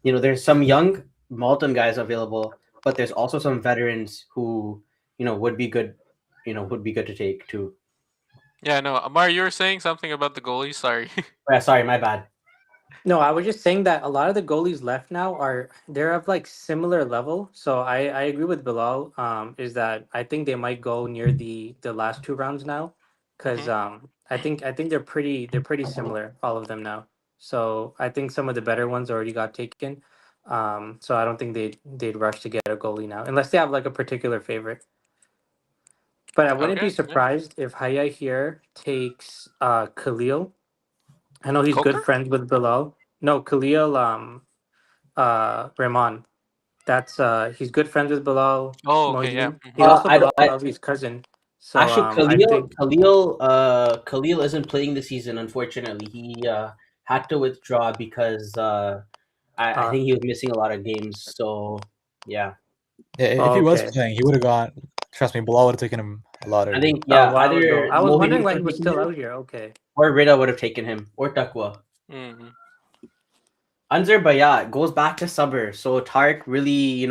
there's some young Malton guys available, but there's also some veterans who, would be good, to take too. Yeah, no, Amar, you were saying something about the goalie. Sorry. Yeah, sorry, my bad. No, I was just saying that a lot of the goalies left now they're of like similar level. So I agree with Bilal. Is that I think they might go near the last 2 rounds now, because Mhm. I think they're pretty similar, all of them now. So I think some of the better ones already got taken. So I don't think they'd rush to get a goalie now unless they have like a particular favorite. But I wouldn't be Okay. Yeah. surprised if Haya here takes Khalil. I know he's good Coker? friends with Bilal. No, Khalil Rahman. That's he's good friends with Bilal Oh, okay. Yeah. Mohideen. Hmm. He's also I don't. Bilal Alvi's cousin. So Actually, I Khalil, think Khalil, Khalil isn't playing this season. Unfortunately, he had to withdraw because I uh think he was missing a lot of games. So yeah, Yeah, if he was okay. playing, he would have gone. Trust me, Bilal would have taken him a lot I earlier. think A either while ago. I was wondering Mohideen why would he have was taken still him out here. Okay. or Rida would have taken him or Takwa. Hmm. Anzar Bayat goes back to Sabr. So Tarek really,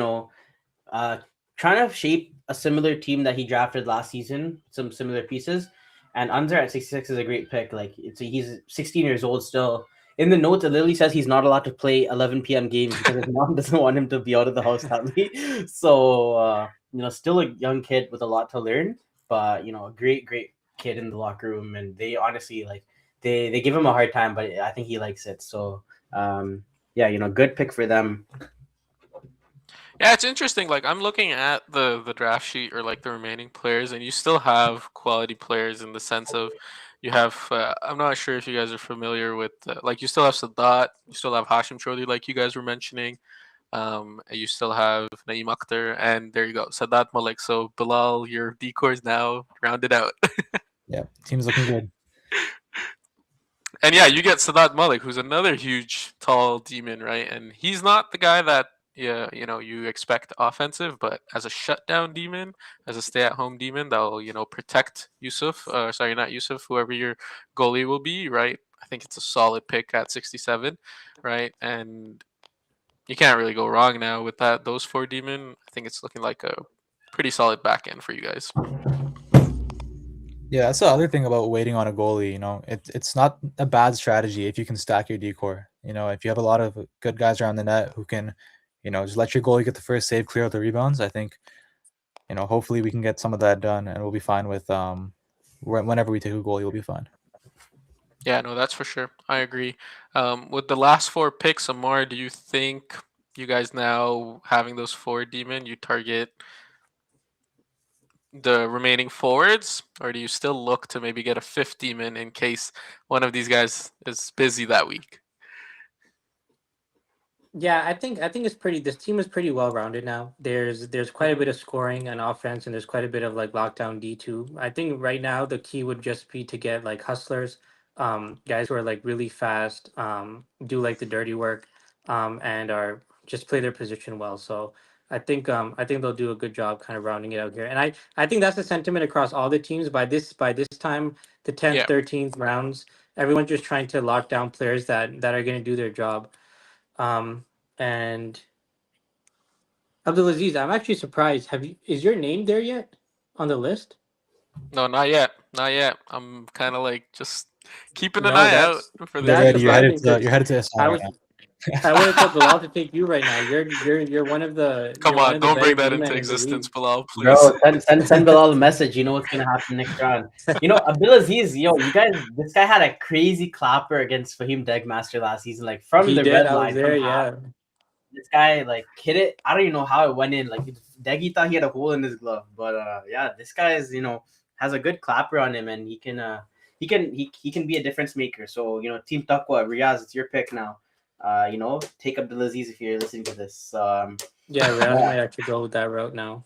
uh, trying to shape a similar team that he drafted last season, some similar pieces. And Anzar at 66 is a great pick. Like he's 16 years old still. In the notes, it literally says he's not allowed to play 11 p.m. games because his mom doesn't want him to be out of the house that late. So still a young kid with a lot to learn, but a great kid in the locker room, and they honestly they give him a hard time, but I think he likes it. So yeah, good pick for them. Yeah, it's interesting. Like I'm looking at the draft sheet or like the remaining players, and you still have quality players in the sense of you have. I'm not sure if you guys are familiar with like you still have Sadat, you still have Hashim Chaudhry, like you guys were mentioning. And you still have Naeem Akhtar, and there you go, Sadat Malik. So Bilal, your decor is now rounded out. Yeah, team's looking good. And yeah, you get Sadat Malik, who's another huge, tall demon, right? And he's not the guy that you expect offensive, but as a shutdown demon, as a stay-at-home demon that'll protect Yusuf. Sorry, not Yusuf, whoever your goalie will be, right? I think it's a solid pick at 67, right? And you can't really go wrong now with those four demon. I think it's looking like a pretty solid back end for you guys. Yeah, that's the other thing about waiting on a goalie. It's not a bad strategy if you can stack your decor. If you have a lot of good guys around the net who can, just let your goalie get the first save, clear out the rebounds. I think, hopefully we can get some of that done, and we'll be fine with whenever we take a goalie, we'll be fine. Yeah, no, that's for sure. I agree. With the last four picks, Amar, do you think you guys now having those four demon, you target the remaining forwards, or do you still look to maybe get a fifth demon in case one of these guys is busy that week? Yeah, I think it's pretty. This team is pretty well rounded now. There's quite a bit of scoring and offense, and there's quite a bit of like lockdown D2. I think right now the key would just be to get like hustlers, guys who are like really fast, do like the dirty work, and are just play their position well. So I think they'll do a good job kind of rounding it out here. And I think that's the sentiment across all the teams by this time, the 10th, Yeah. 13th rounds, everyone's just trying to lock down players that are going to do their job. And Abdulaziz, I'm actually surprised. Is your name there yet on the list? No, not yet. Not yet. I'm kind of like just keeping an No, eye out that's for the Get that's ready. teams You're that. headed surprising to because you're headed to I Islam right was now. I would have told Bilal to take you right now. You're one of the Come you're one on, of the don't better bring that D-men into in the existence, league. Bilal, please. Bro, send Bilal a message. You know what's gonna happen next round. Abdulaziz, you guys, this guy had a crazy clapper against Fahim Degmaster last season, like from He the did. red I was line, from there. half. Yeah. This guy like hit it. I don't even know how it went in. Like Deggy thought he had a hole in his glove, but yeah, this guy is has a good clapper on him, and he can be a difference maker. So Team Takwa, Riaz, it's your pick now. Take up the Laziz if you're listening to this. Yeah, Real might actually go with that route now.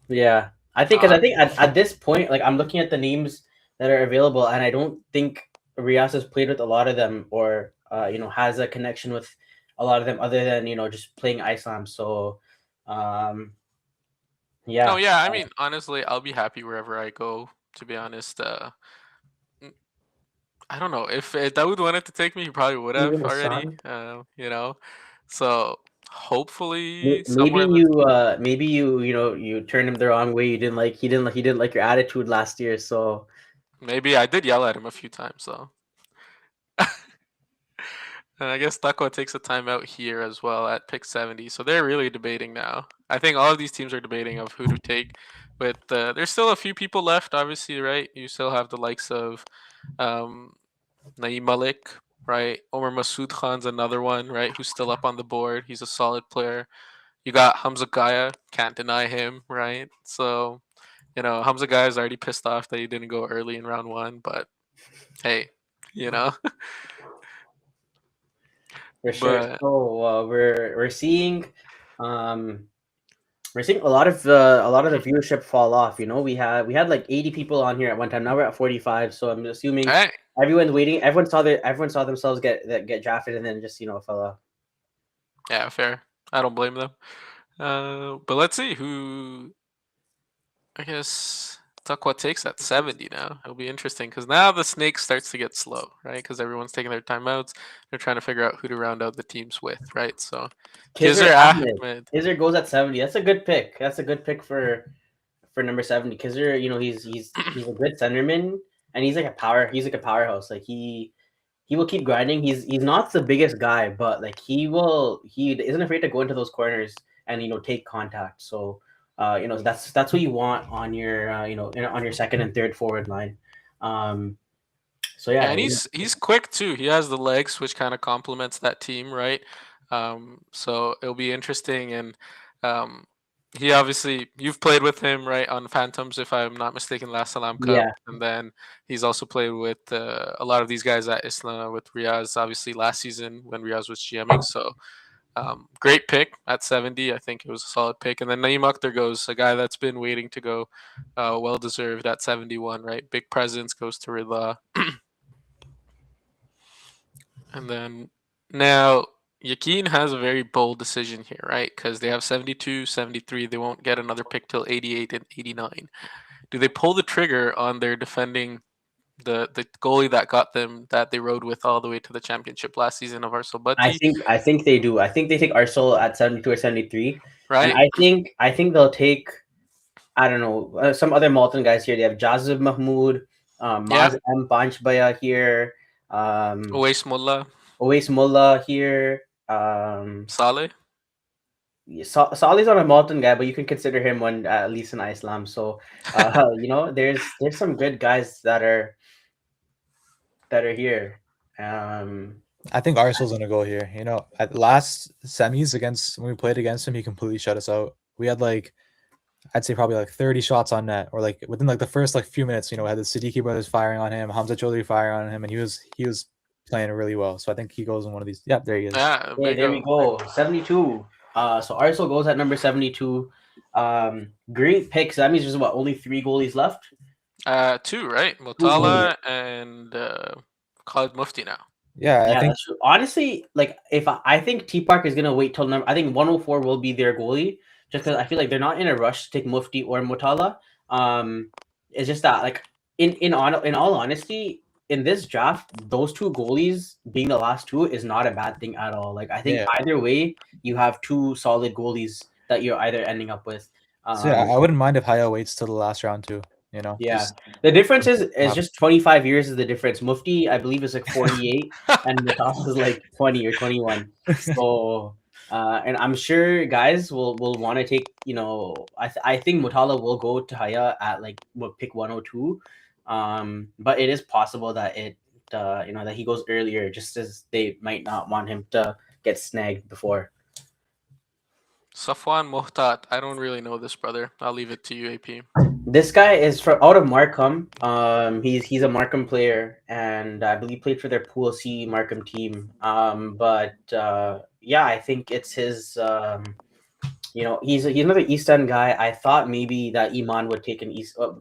Yeah, I think because I think at this point, like I'm looking at the names that are available, and I don't think Riaz has played with a lot of them, or has a connection with a lot of them, other than just playing Islam. So, yeah. No, yeah. I mean, honestly, I'll be happy wherever I go. To be honest, I don't know if Dawood wanted to take me, he probably would have Even already. So hopefully Maybe somewhere. you turned him the wrong way. He didn't like your attitude last year. So Maybe I did yell at him a few times, so. And I guess Takwa takes a timeout here as well at pick 70. So they're really debating now. I think all of these teams are debating of who to take. But there's still a few people left, obviously, right? You still have the likes of Naeem Malik, right? Omar Masood Khan's another one, right? Who's still up on the board. He's a solid player. You got Hamza Gaya, can't deny him, right? So, Hamza Gaya is already pissed off that he didn't go early in round 1, but hey, for sure. But So we're seeing a lot of the viewership fall off. We had like 80 people on here at one time. Now we're at 45. So I'm assuming hey, everyone's waiting. Everyone saw themselves get drafted and then just fell off. yeah, fair. I don't blame them. But let's see who. I guess Takwa takes at 70 now. It'll be interesting because now the snake starts to get slow, right? Because everyone's taking their timeouts. They're trying to figure out who to round out the teams with, right? So Khizr Ahmed. Khizr goes at 70. That's a good pick. That's a good pick for number 70. Khizr, he's a good centerman, and he's like a powerhouse. Like he will keep grinding. He's not the biggest guy, but like he isn't afraid to go into those corners and take contact. So that's what you want on your on your second and third forward line. So yeah, and he's quick too. He has the legs, which kind of complements that team, right? So it'll be interesting. And he obviously, you've played with him, right, on Phantoms, if I'm not mistaken, last Salam Cup. Yeah. And then he's also played with a lot of these guys at Isla with Riaz, obviously last season when Riaz was GMing. So great pick at 70. I think it was a solid pick. And then Naeem Akhtar goes, a guy that's been waiting to go, well deserved at 71, right? Big presence goes to Ridla. And then now Yakin has a very bold decision here, right? Because they have 72, 73. They won't get another pick till 88 and 89. Do they pull the trigger on their defending the goalie that they rode with all the way to the championship last season of Arsal Bhatti? I think they do. I think they take Arsal at 72 or 73. Right. And I think they'll take, I don't know, some other Malton guys here. They have Jazib Mahmood, Maz M. Panchbaya here, Uwais Mullah here, Saleh. Saleh's not a Malton guy, but you can consider him one at least in Islam. So there's some good guys that are here. I think Arsenal's gonna go here. At last semis when we played against him, he completely shut us out. We had I'd say probably 30 shots on net, or within the first few minutes. We had the Siddiqui brothers firing on him, Hamza Chaudhry firing on him, and he was playing really well. So I think he goes in one of these. Yeah, there he is. Yeah, there we go. 72. So Arsenal goes at number 72. Great picks. That means there's only 3 goalies left? 2, right? Motala and Khalid Mufti now. Yeah, I think honestly, I think T Park is gonna wait till I think 104 will be their goalie, just because I feel like they're not in a rush to take Mufti or Motala. It's just that in all honesty, in this draft, those 2 goalies being the last 2 is not a bad thing at all. I think either way, you have 2 solid goalies that you're either ending up with. So I wouldn't mind if Haya waits till the last round too. Yeah, the difference is just 25 years is the difference. Mufti, I believe, is 48, and Motala is 20 or 21. So, and I'm sure guys will want to take. I think Motala will go to Haya at pick 102. But it is possible that that he goes earlier, just as they might not want him to get snagged before. Safwan Mohtat. I don't really know this brother. I'll leave it to you, AP. This guy is from out of Markham. He's a Markham player, and I believe played for their Pool C Markham team. Yeah, I think it's his. He's another East End guy. I thought maybe that Iman would take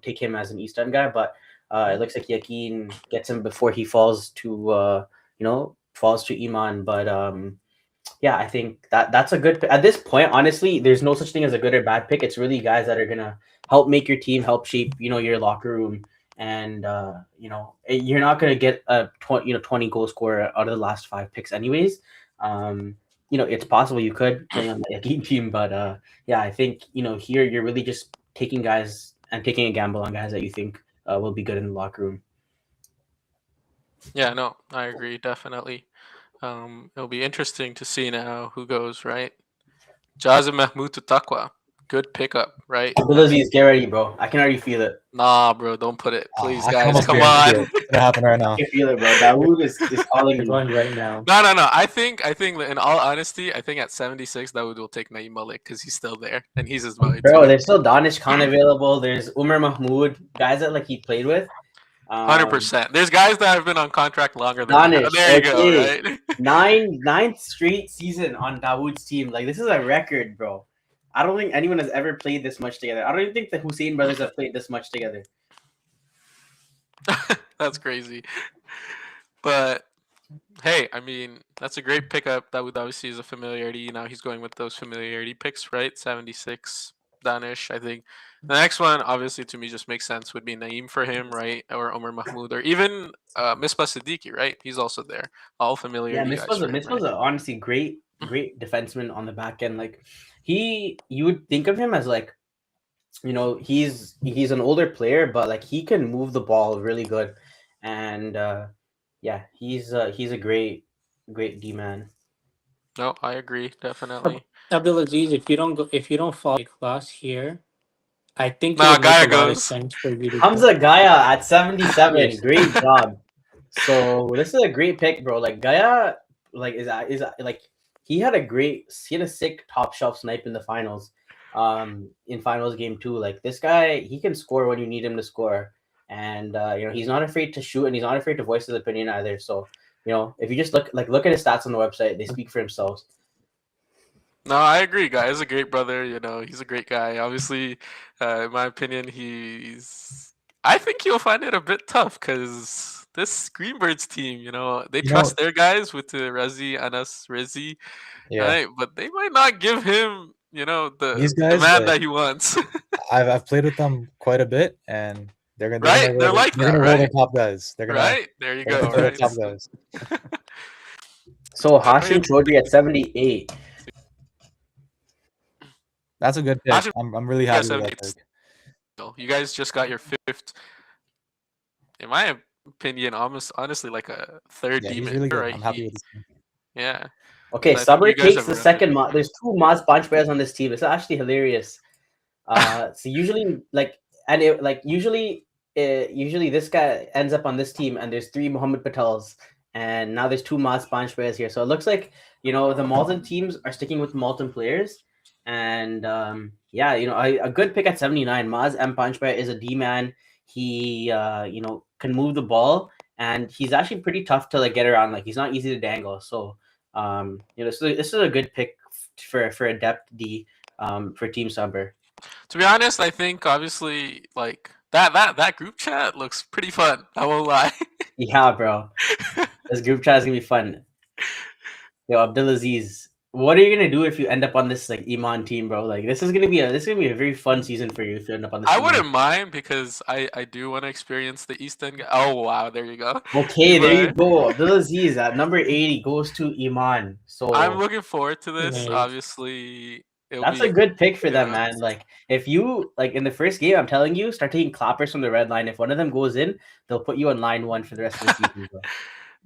take him as an East End guy, but it looks like Yakin gets him before he falls to Iman. But yeah, I think that's a good at this point. Honestly, there's no such thing as a good or bad pick. It's really guys that are gonna help make your team, help shape your locker room, and you're not gonna get a 20 goal scorer out of the last 5 picks anyways. It's possible you could play on the Yakin team, but yeah, I think here you're really just taking guys and taking a gamble on guys that you think will be good in the locker room. Yeah, no, I agree definitely. It'll be interesting to see now who goes, right? Jazim Mahmoud to Takwa. Good pickup, right? Abdulaziz, get ready, bro. I can already feel it. Nah, bro, don't put it. Please, I can guys, almost come guarantee on. it. It's gonna happen right now. I can feel it, bro. Dawood is calling They're me. going right now. No. I think in all honesty, I think at 76, Dawood will take Naeem Malik because he's still there and he's his boy Bro, too. there's still Danish Khan available. There's Umar Mahmoud, guys that he played with. 100%. There's guys that have been on contract longer than Danish, him. There you go, okay. right? Ninth straight season on Dawood's team. Like, this is a record, bro. I don't think anyone has ever played this much together. I don't even think the Hussein brothers have played this much together. That's crazy. But hey, I mean, that's a great pickup. That would obviously is a familiarity. Now he's going with those familiarity picks, right? 76 Danish. I think the next one, obviously, to me, just makes sense. Would be Naeem for him, right? Or Omar Mahmoud, or even Misbah Siddiqui, right? He's also there. All familiarity Yeah, guys for him, Misbah's right? a honestly great defenseman on the back end. Like, you would think of him as like, he's an older player, but like he can move the ball really good, and yeah, he's a great D man. No, I agree definitely. Abdulaziz, if you don't fall class here, I think it Nah, would make Gaia a lot of goes. sense for you to Hamza Gaya at 77. Yes. Great job. So this is a great pick, bro. Like Gaya, like is like he had a sick top shelf snipe in the finals. In finals game 2. Like this guy, he can score when you need him to score. And he's not afraid to shoot and he's not afraid to voice his opinion either. So, if you just look at his stats on the website, they speak for themselves. No, I agree, guy. He's a great brother. He's a great guy. Obviously, in my opinion, I think he'll find it a bit tough because this Greenbirds team, they trust their guys with the Rezi, Anas, Rezi, right? But they might not give him, These the guys, man that he wants. I've played with them quite a bit, and they're gonna Right? They're roll, like they're that, gonna roll their right? top guys. They're gonna Right? There you they're go. gonna play Right? with top guys. So Hashim Chaudhry at 78. That's a good pick. Hashim- I'm really happy with that 78. pick. You guys just got your 5th, in my opinion, honestly, like a third Yeah, he's demon, really good. right? I'm happy with this team. Yeah. Okay, I think Sabri you guys takes have the a second record. mod. There's 2 Maz Punch players on this team. It's actually hilarious. So usually, usually this guy ends up on this team, and there's 3 Mohammed Patels, and now there's 2 Maz Punch players here. So it looks like the Malton teams are sticking with Malton players, and yeah, a good pick at 79. Maz M Punchbay is a D man. He can move the ball, and he's actually pretty tough to get around. Like he's not easy to dangle. So this is a good pick for a depth D for Team Summer. To be honest, I think obviously like that group chat looks pretty fun. I won't lie. Yeah, bro. This group chat is gonna be fun. Yo, Abdulaziz, what are you gonna do if you end up on this Iman team, bro? Like this is gonna be a very fun season for you if you end up on this. I team. wouldn't mind because I do want to experience the East End. Oh wow, there you go. Okay, there you go. Abdulaziz at number 80 goes to Iman. So I'm looking forward to this. Nice. Obviously, that's a good pick for them, yeah. man. Like if you in the first game, I'm telling you, start taking clappers from the red line. If one of them goes in, they'll put you on line 1 for the rest of the season. Bro.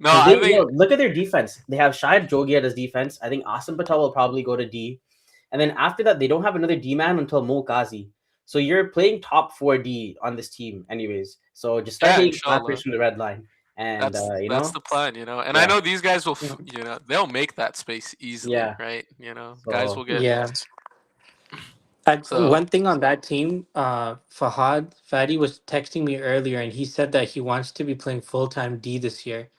No, I think look at their defense. They have Shahid Jogi as defense. I think Asim Patel will probably go to D. And then after that, they don't have another D man until Mo Ghazi. So you're playing top 4D on this team, anyways. So just start taking clappers from the red line. And that's the plan, And Yeah. I know these guys will, they'll make that space easily, Yeah. right? So- Guys will get. Yeah. So One thing on that team, Fadi was texting me earlier, and he said that he wants to be playing full time D this year.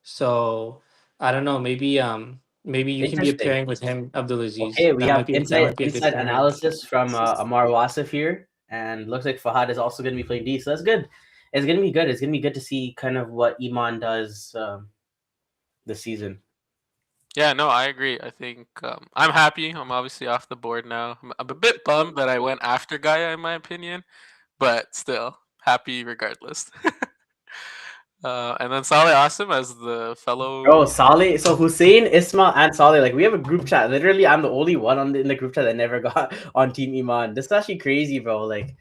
So I don't know. Maybe you can be a Interesting. pairing with him, Abdulaziz. Okay, we have That might be a good inside pairing. analysis from Amar Wasif here, and looks like Fahad is also going to be playing D, so that's good. It's going to be good. It's going to be good to see kind of what Iman does this season. yeah, no, I agree. I think I'm happy. I'm obviously off the board now. I'm a bit bummed that I went after Gaia, in my opinion, but still happy regardless. And then Saleh Asim as the fellow. Oh, Saleh. So Hussein, Ismail, and Saleh, like we have a group chat. Literally, I'm the only one in the group chat that never got on Team Iman. This is actually crazy, bro. Like,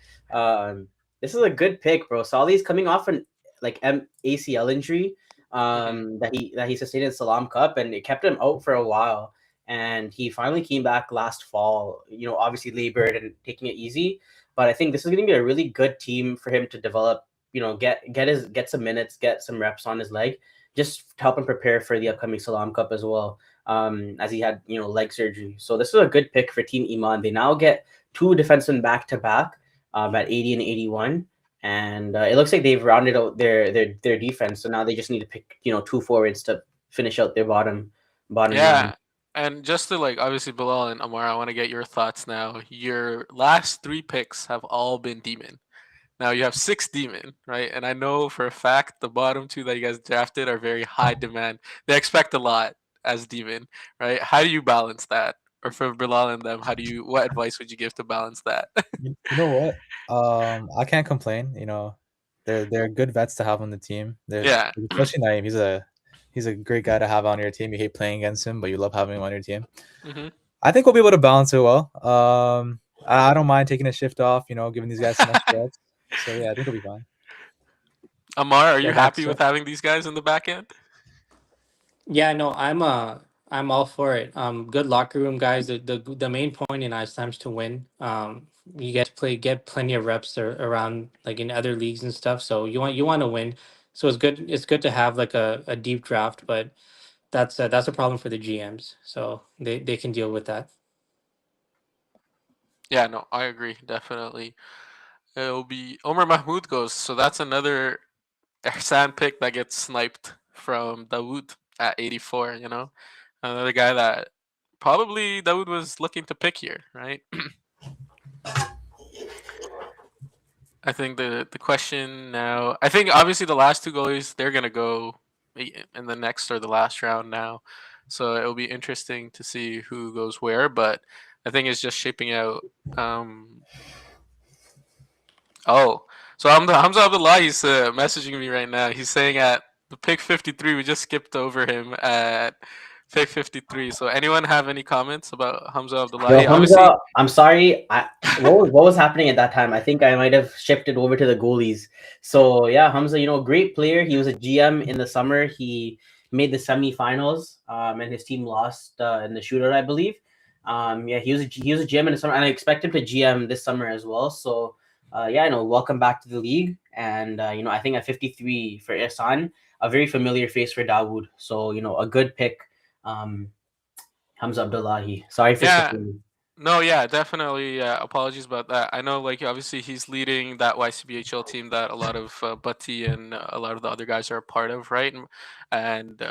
this is a good pick, bro. Saleh's coming off an ACL injury, that he sustained in Salam Cup, and it kept him out for a while. And he finally came back last fall. You know, obviously labored and taking it easy. But I think this is going to be a really good team for him to develop. You know, get some minutes, get some reps on his leg, just to help him prepare for the upcoming Salam Cup as well. As he had leg surgery, so this is a good pick for Team Iman. They now get 2 defensemen back to back at 80 and 81, and it looks like they've rounded out their defense. So now they just need to pick 2 forwards to finish out their bottom. Yeah. Line. And just to obviously Bilal and Amar, I want to get your thoughts now. Your last 3 picks have all been Demon. Now you have 6 Demon, right? And I know for a fact the bottom 2 that you guys drafted are very high demand. They expect a lot as Demon, right? How do you balance that? Or for Bilal and them, what advice would you give to balance that? You know what? I can't complain. They're good vets to have on the team. Yeah. Especially Naeem. He's a great guy to have on your team. You hate playing against him, but you love having him on your team. Mm-hmm. I think we'll be able to balance it well. I don't mind taking a shift off. Giving these guys some extra reps. So yeah, I think it'll be fine. Amar, are you happy with having these guys in the back end? Yeah, no, I'm all for it. Good locker room guys. The main point in Ice Time's to win. You get to get plenty of reps around like in other leagues and stuff. So you want to win. So it's good. It's good to have like a deep draft, but that's a problem for the GMs. So they can deal with that. Yeah, no, I agree definitely. It'll be Omar Mahmoud goes, so that's another Ihsan pick that gets sniped from Dawood at 84. Another guy that probably Dawood was looking to pick here, right? I think the question now, I think obviously the last 2 goalies, they're gonna go in the next or the last round now, so it'll be interesting to see who goes where. But I think it's just shaping out. So Hamza Abdullah, he's messaging me right now. He's saying at the pick 53, we just skipped over him at pick 53. So anyone have any comments about Hamza Abdullah? Hamza, I'm sorry. What was happening at that time? I think I might have shifted over to the goalies. So yeah, Hamza, great player. He was a GM in the summer. He made the semifinals, and his team lost in the shootout, I believe. Yeah, he was a GM in the summer, and I expect him to GM this summer as well. So. Welcome back to the league. And, I think at 53 for Ihsan, a very familiar face for Dawood. So, a good pick. Hamza Abdullahi. Sorry for skipping. No, yeah, definitely. Apologies about that. I know, obviously he's leading that YCBHL team that a lot of Butty and a lot of the other guys are a part of, right? And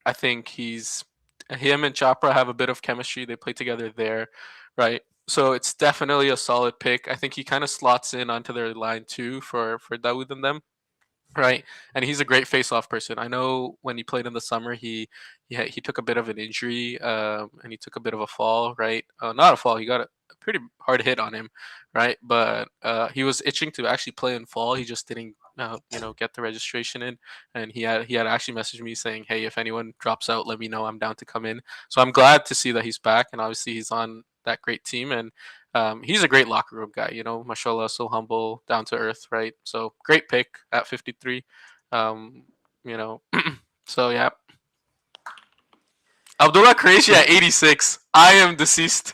I think him and Chopra have a bit of chemistry. They play together there, right? So it's definitely a solid pick. I think he kind of slots in onto their line too for Dawood and them, right? And he's a great face-off person. I know when he played in the summer, he took a bit of an injury, and he took a bit of a fall, right? Not a fall. He got a pretty hard hit on him, right? But he was itching to actually play in fall. He just didn't, get the registration in. And he had actually messaged me saying, "Hey, if anyone drops out, let me know. I'm down to come in." So I'm glad to see that he's back, and obviously he's on that great team, and he's a great locker room guy, mashallah, so humble, down to earth, right? So great pick at 53. So yeah. Abdullah Qureshi at 86. I am deceased.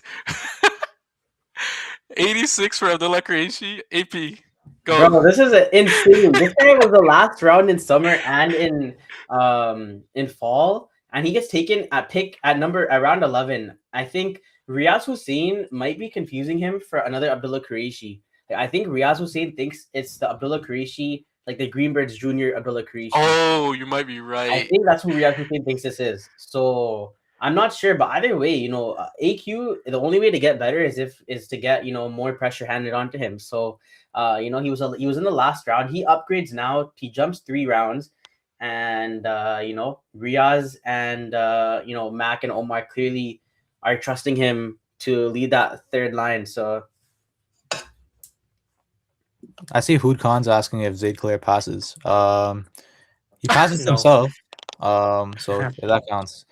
86 for Abdullah Qureshi. AP, go. Bro, this is insane. This guy was the last round in summer and in fall, and he gets taken at around 11. I think Riaz Hussein might be confusing him for another Abdullah Qureshi. Like, I think Riaz Hussein thinks it's the Abdullah Qureshi, like the Greenbirds Junior Abdullah Qureshi. Oh, you might be I right. think that's who Riaz Hussein thinks this is. So I'm not sure, but either way, AQ. The only way to get better is to get more pressure handed onto him. So he was in the last round. He upgrades now. He jumps 3 rounds, and Riaz and Mac and Omar clearly are trusting him to lead that third line. So I see Hood Khan's asking if Zaid Claire passes. He passes No. himself. So yeah, that counts.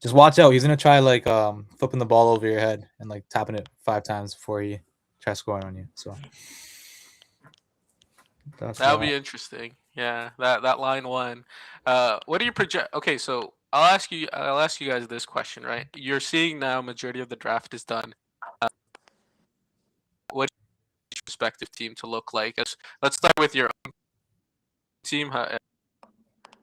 Just watch out. He's gonna try flipping the ball over your head and like tapping it 5 times before he tries scoring on you. So That'll be interesting. Yeah, that line one. What do you project? Okay, so I'll ask you guys this question, right? You're seeing now majority of the draft is done. What do you expect your team to look like? Let's start with your own team.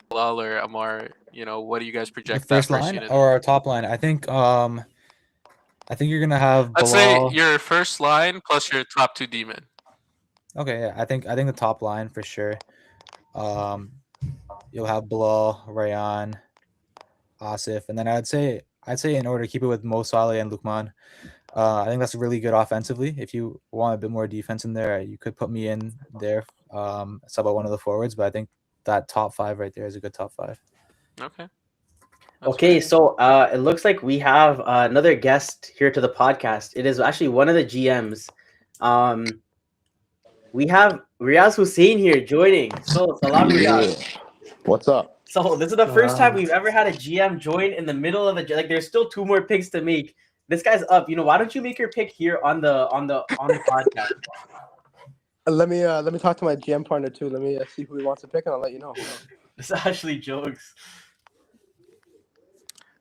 Bilal or Amar, what do you guys the project first that first line unit? or our top line. I think you're gonna have Let's Bilal. say your first line plus your top 2 demon. Okay, yeah. I think the top line for sure. You'll have Bilal, Rayan, Asif, and then I'd say in order to keep it with Mo Saleh and Lukman, I think that's really good offensively. If you want a bit more defense in there, you could put me in there, sub out one of the forwards. But I think that top 5 right there is a good top 5. Okay. Okay, so it looks like we have another guest here to the podcast. It is actually one of the GMs. We have Riaz Hussein here joining. So, salam, Riaz. Yeah. What's up? So, this is the first time we've ever had a GM join in the middle of the there's still 2 more picks to make. This guy's up. Why don't you make your pick here on the podcast? Let me talk to my GM partner too. Let me see who he wants to pick, and I'll let you know. This actually jokes.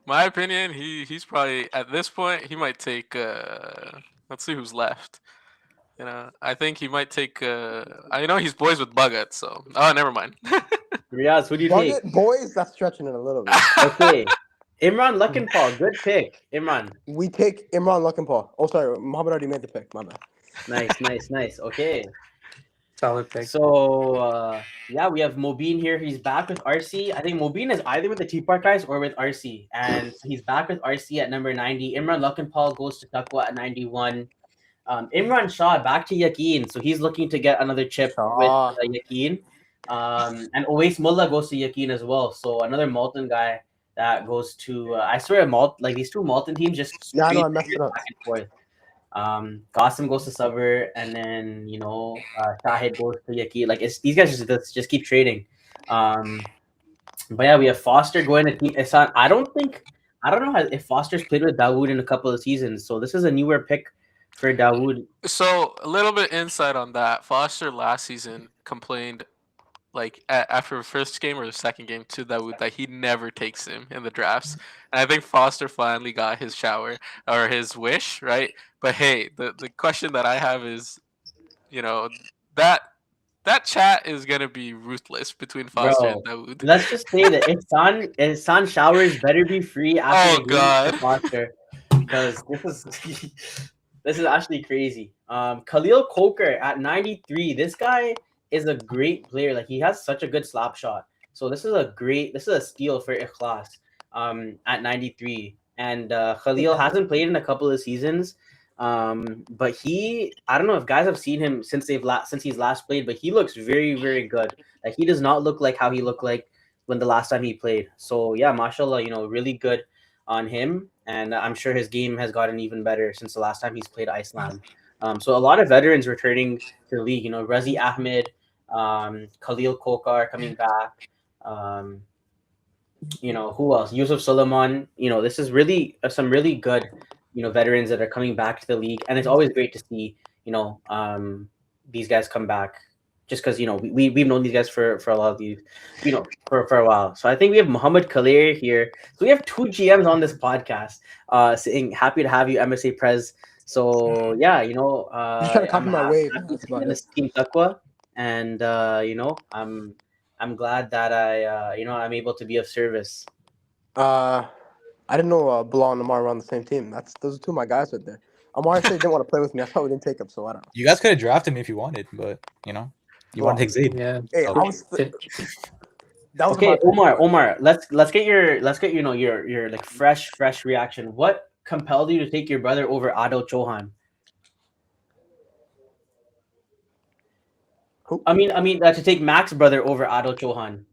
My opinion, he's probably at this point he might take. Let's see who's left. I think he might take. I know he's boys with Bagat, so never mind. Riaz, who do you take? Boys, that's stretching it a little bit. Okay, Imran Luckenpaul, good pick, Imran. We take Imran Luckenpaul. Oh, sorry, Muhammad already made the pick. My bad. Nice. Okay. Solid pick. So we have Mobeen here. He's back with RC. I think Mobeen is either with the Tea Park guys or with RC, and he's back with RC at number 90. Imran Luckenpaul goes to Taqwa at 91. Imran Shah back to Yaqeen, so he's looking to get another chip with Yaqeen. And Owais Mullah goes to Yaqeen as well. So another Malton guy that goes to. I swear, these 2 Malton teams just I know I messed it up. back and forth. Qasim goes to Sabr, and then Shahid goes to Yaqeen. These guys just keep trading. But yeah, we have Foster going to Team Ihsan. I don't know if Foster's played with Dawood in a couple of seasons, so this is a newer pick for Dawood. So a little bit insight on that. Foster last season complained, after the first game or the second game to Dawood, that he never takes him in the drafts. And I think Foster finally got his shower or his wish, right? But hey, the question that I have is, that chat is gonna be ruthless between Foster and Dawood. Let's just say that Ihsan showers better be free after the game for Foster, because this is actually crazy. Khalil Coker at 93. This guy is a great player. He has such a good slap shot. So this is a steal for Ikhlas at 93. And Khalil hasn't played in a couple of seasons. But I don't know if guys have seen him since he's last played, but he looks very, very good. He does not look like how he looked like when the last time he played. So yeah, mashallah, really good on him. And I'm sure his game has gotten even better since the last time he's played Iceland. So a lot of veterans returning to the league. Razi Ahmed, Khalil Kokar coming back. Who else? Yusuf Suleiman. This is really some really good, veterans that are coming back to the league, and it's always great to see, these guys come back. Just because we've known these guys for a lot of these, for a while. So I think we have Muhammad Kalir here. So we have 2 GMs on this podcast. Saying happy to have you, MSA Prez. So yeah, just trying to copy my wave. That's about it. Team Taqwa, and I'm glad that I'm able to be of service. I I didn't know Bilal and Amar were on the same team. Those are two of my guys right there. Amar said he didn't want to play with me. I thought we didn't take him, so I don't know. You guys could have drafted me if you wanted, but you know, you want to take Zaid. Yeah. Hey, So- I was. That was Okay, my pick. Omar, let's get your your like fresh reaction. What compelled you to take your brother over Adil Chauhan? Who? I mean, to take Mac's brother over Adil Chauhan.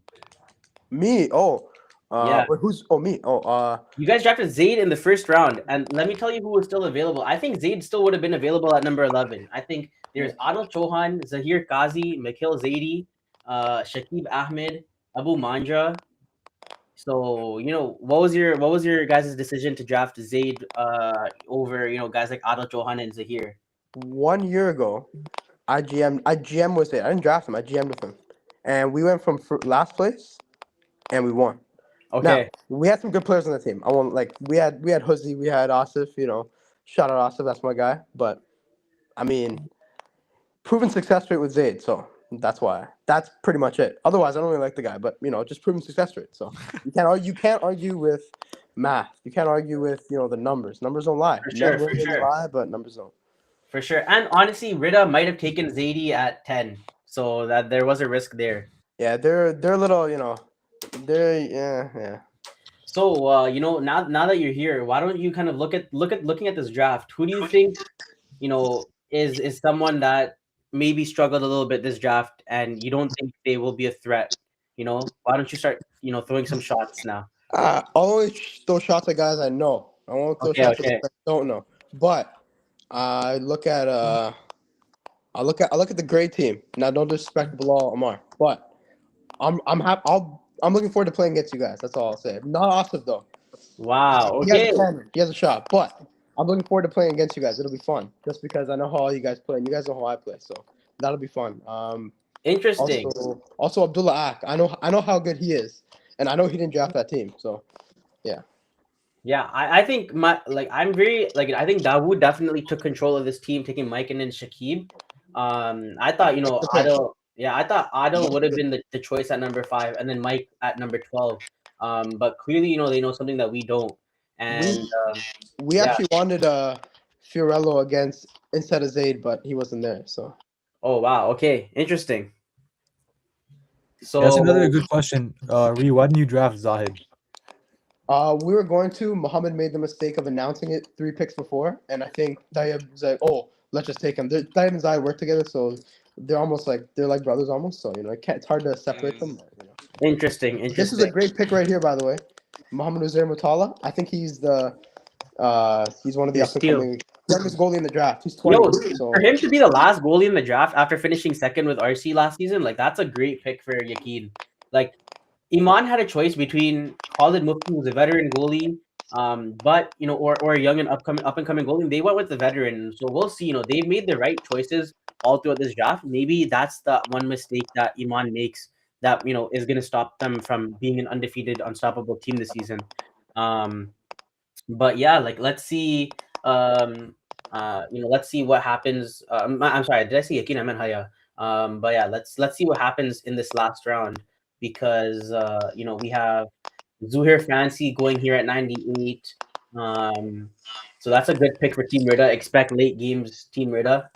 Me? Oh. Yeah. Wait, who's? Oh, me. Oh. You guys drafted Zaid in the first round, and let me tell you who was still available. I think Zaid still would have been available at number 11. I think there's Adil Chauhan, Zahir Qazi, Mikhail Zaidi, Shakib Ahmed, Abu Mandra. So what was your guys' decision to draft Zaid over guys like Adil Chauhan and Zahir? 1 year ago, I GM with it. I didn't draft him. I GM'd with him, and we went from last place, and we won. Okay. Now, we had some good players on the team. I won't we had Huzzy, we had Asif. Shout out Asif, that's my guy. But I mean, proven success rate with Zaid, so that's why. That's pretty much it. Otherwise, I don't really like the guy, but just proven success rate. So you can't argue with math. You can't argue with the numbers. Numbers don't lie. For sure, Numbers for sure. lie, but numbers don't. For sure. And honestly, Rida might have taken Zaidi at 10. So that there was a risk there. Yeah, they're a little, they're yeah. So now that you're here, why don't you kind of looking at this draft? Who do you think is someone that maybe struggled a little bit this draft, and you don't think they will be a threat? Why don't you start throwing some shots now? I'll only throw shots at guys I know. I won't throw shots at guys I don't know. But I look at I look at the great team. Now, don't disrespect Bilal Amar, but I'm happy. I'm looking forward to playing against you guys. That's all I'll say. Not Asif though. Wow. He Okay. has a cannon. He has a shot, but I'm looking forward to playing against you guys. It'll be fun, just because I know how all you guys play, and you guys know how I play, so that'll be fun. Interesting. Also Abdullah Ak. I know how good he is, and I know he didn't draft that team, so yeah. Yeah, I think I think Dawood definitely took control of this team, taking Mike and then Shakib. I thought Adil would have been the choice at number 5, and then Mike at number 12. But clearly, they know something that we don't. And we actually wanted Fiorello instead of Zaid, but he wasn't there. So. Oh wow! Okay, interesting. So that's another good question. Ree, why didn't you draft Zahid? We were going to. Muhammad made the mistake of announcing it 3 picks before, and I think Tayyib was like, "Oh, let's just take him." Tayyib and Zahid work together, so they're like brothers almost. So it's hard to separate them. Interesting. This is a great pick right here, by the way. Muhammad Uzair Mutala. I think he's one of the up and coming youngest goalie in the draft. He's 20. So for him to be the last goalie in the draft after finishing second with RC last season, that's a great pick for Yakin. Iman had a choice between Khalid Mufti, who's a veteran goalie, but or a young and up and coming goalie. They went with the veteran, so we'll see. They've made the right choices all throughout this draft. Maybe that's the one mistake that Iman makes that is going to stop them from being an undefeated, unstoppable team this season. But yeah, let's see. Let's see what happens. I'm sorry, did I say Yakin? I meant Haya. But yeah, let's see what happens in this last round, because we have Zuhair Fancy going here at 98. So that's a good pick for Team Rida. Expect late games, Team Rida.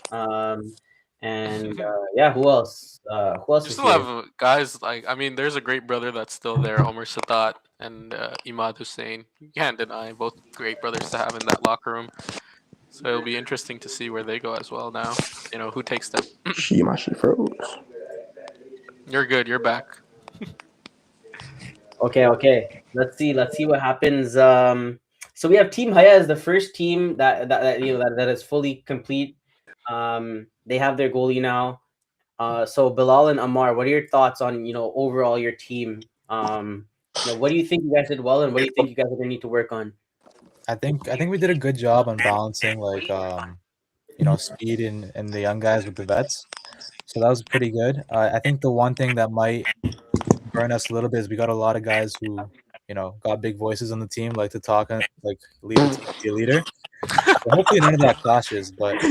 And who else? Who else? You still have guys there's a great brother that's still there, Omar Sadat and Imad Hussein. You can't deny both great brothers to have in that locker room. So it'll be interesting to see where they go as well now. Who takes them. She froze. You're good. You're back. Okay. Let's see what happens. So we have Team Haya as the first team that is fully complete. They have their goalie now. So Bilal and Amar, what are your thoughts on overall your team? What do you think you guys did well, and what do you think you guys are gonna need to work on? I think we did a good job on balancing speed and the young guys with the vets. So that was pretty good. I think the one thing that might burn us a little bit is we got a lot of guys who got big voices on the team, like to talk and lead the team, be a leader. So hopefully none of that clashes, but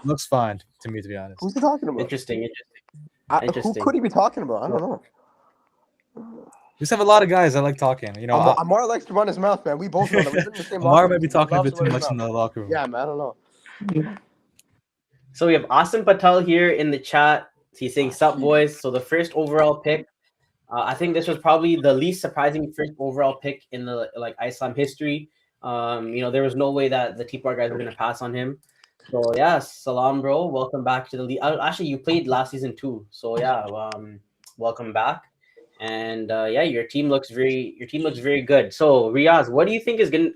looks fine to me, to be honest. Who's he talking about? Interesting. Who could he be talking about? I don't know. just have a lot of guys that like talking. You know, Amar likes to run his mouth, man. We both know that. We've been in the same Amar locker might room. be He talking a loves bit to too run his much in mouth. the locker room. Yeah, man. I don't know. So we have Asim Patel here in the chat. He's saying, "Sup, boys." So the first overall pick. I think this was probably the least surprising first overall pick in the Islam history. There was no way that the TPR guys were going to pass on him. So yeah, salam, bro. Welcome back to the league. Actually, you played last season too. So yeah, welcome back. And your team looks very good. So Riaz, what do you think is gonna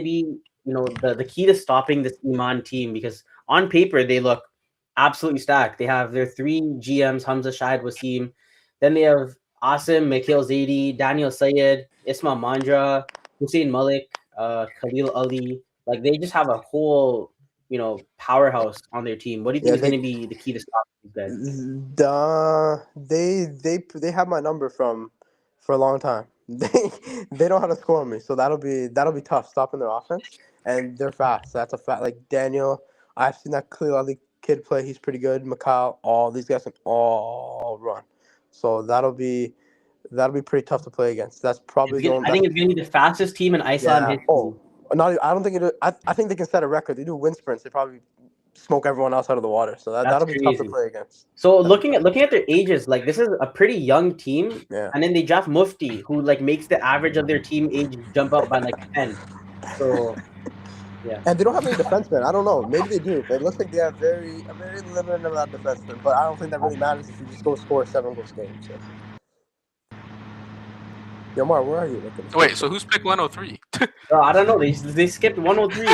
be the key to stopping this Iman team? Because on paper they look absolutely stacked. They have their three GMs: Hamza, Shahid, Wasim. Then they have Asim, Mikhail Zaidi, Daniel Sayed, Isma Mandra, Hussein Malik, Khalil Ali. Like they just have a whole, powerhouse on their team. What do you think is going to be the key to stop these guys? They have my number for a long time. They know how to score on me, so that'll be tough stopping their offense, and they're fast. That's a fact. Like Daniel, I've seen that Khalil Ali kid play. He's pretty good. Mikhail, all these guys can all run. So that'll be pretty tough to play against. That's probably I think it's going to be the fastest team in Islam history. I don't think it. I think they can set a record. They do wind sprints. They probably smoke everyone else out of the water. So that'll be tough to play against. So looking at their ages, like this is a pretty young team. Yeah. And then they draft Mufti, who makes the average of their team age jump up by 10. So yeah. And they don't have any defensemen. I don't know. Maybe they do. It looks like they have a very limited amount of defensemen. But I don't think that really matters if you just go score 7 goals game. So. Yo, Mar, where are you? Wait, so who's pick 103? I don't know. They skipped 103.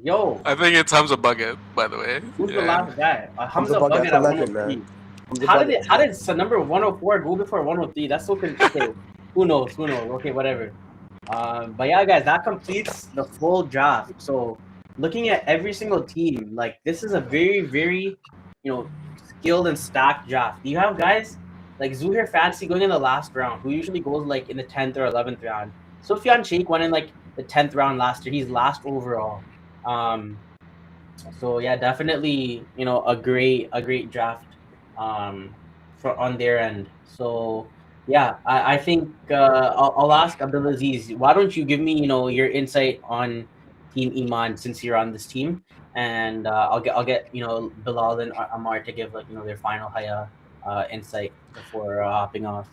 Yo. I think it's Hamza Bucket, by the way. Who's the last guy? Hamza Bucket at legend, 103. Man. How did number 104 go before 103? That's so confusing. Who knows? Okay, whatever. But yeah, guys, that completes the full draft. So looking at every single team, this is a very, very, skilled and stacked draft. Do you have guys like Zuhair Fancy going in the last round, who usually goes in the 10th or 11th round? Sufyan Sheikh went in the 10th round last year. He's last overall. So yeah, definitely, a great draft on their end. So yeah, I think I'll ask Abdulaziz, why don't you give me your insight on Team Iman since you're on this team, and I'll get Bilal and Amar to give their final insight before hopping off.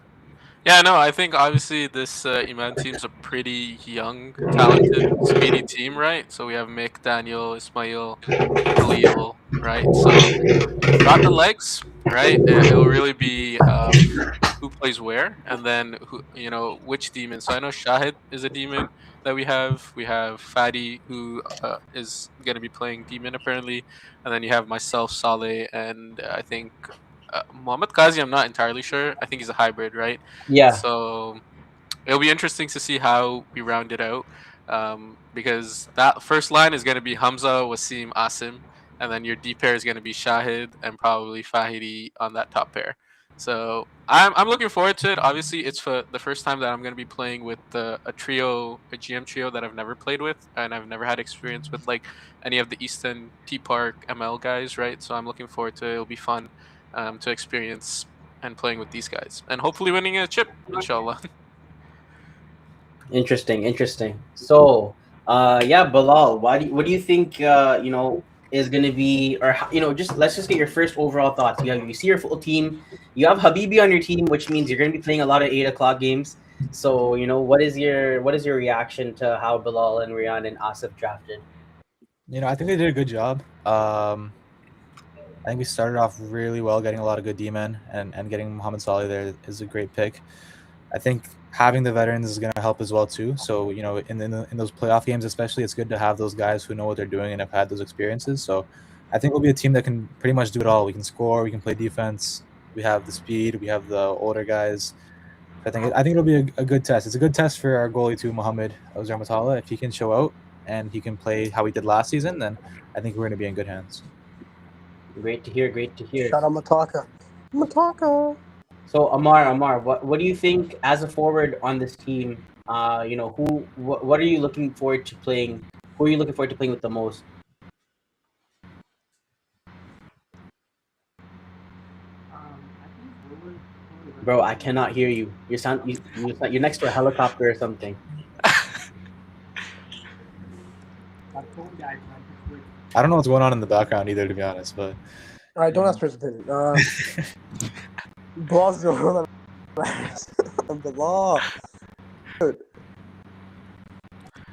Yeah, no, I think obviously this Iman team's a pretty young, talented, speedy team, right? So we have Mick, Daniel, Ismail, Khalil, right? So got the legs, right? It'll really be who plays where, and then which demon. So I know Shahid is a demon that we have. We have Fadi, who is going to be playing demon apparently, and then you have myself, Saleh, and I think Muhammad Qazi. I'm not entirely sure. I think he's a hybrid, right? Yeah. So it'll be interesting to see how we round it out, because that first line is going to be Hamza, Wasim, Asim, and then your D pair is going to be Shahid and probably Fahidi on that top pair. So I'm looking forward to it. Obviously, it's for the first time that I'm going to be playing with a GM trio that I've never played with, and I've never had experience with any of the Easton T Park ML guys, right? So I'm looking forward to it. It'll be fun to experience and playing with these guys, and hopefully winning a chip, inshallah. Interesting. So, Bilal, what do you think? Is going to be, or let's just get your first overall thoughts. You see your full team. You have Habibi on your team, which means you're going to be playing a lot of 8:00 games. So, what is your reaction to how Bilal and Rian and Asif drafted? I think they did a good job. I think we started off really well, getting a lot of good D-men, and getting Mohamed Saleh there is a great pick. I think having the veterans is going to help as well too. So in those playoff games especially, it's good to have those guys who know what they're doing and have had those experiences. So I think we'll be a team that can pretty much do it all. We can score, we can play defense, we have the speed, we have the older guys. I think it'll be a good test. It's a good test for our goalie too, Mohamed Ozar. If he can show out and he can play how he did last season, then I think we're going to be in good hands. Great to hear. Shout out Mataka. So Amar, what do you think as a forward on this team? What are you looking forward to playing? Who are you looking forward to playing with the most? Bro, I cannot hear you. You're next to a helicopter or something. I don't know what's going on in the background either, to be honest. But All right, don't ask for his opinion. Bilal's the only one that Bilal. Dude,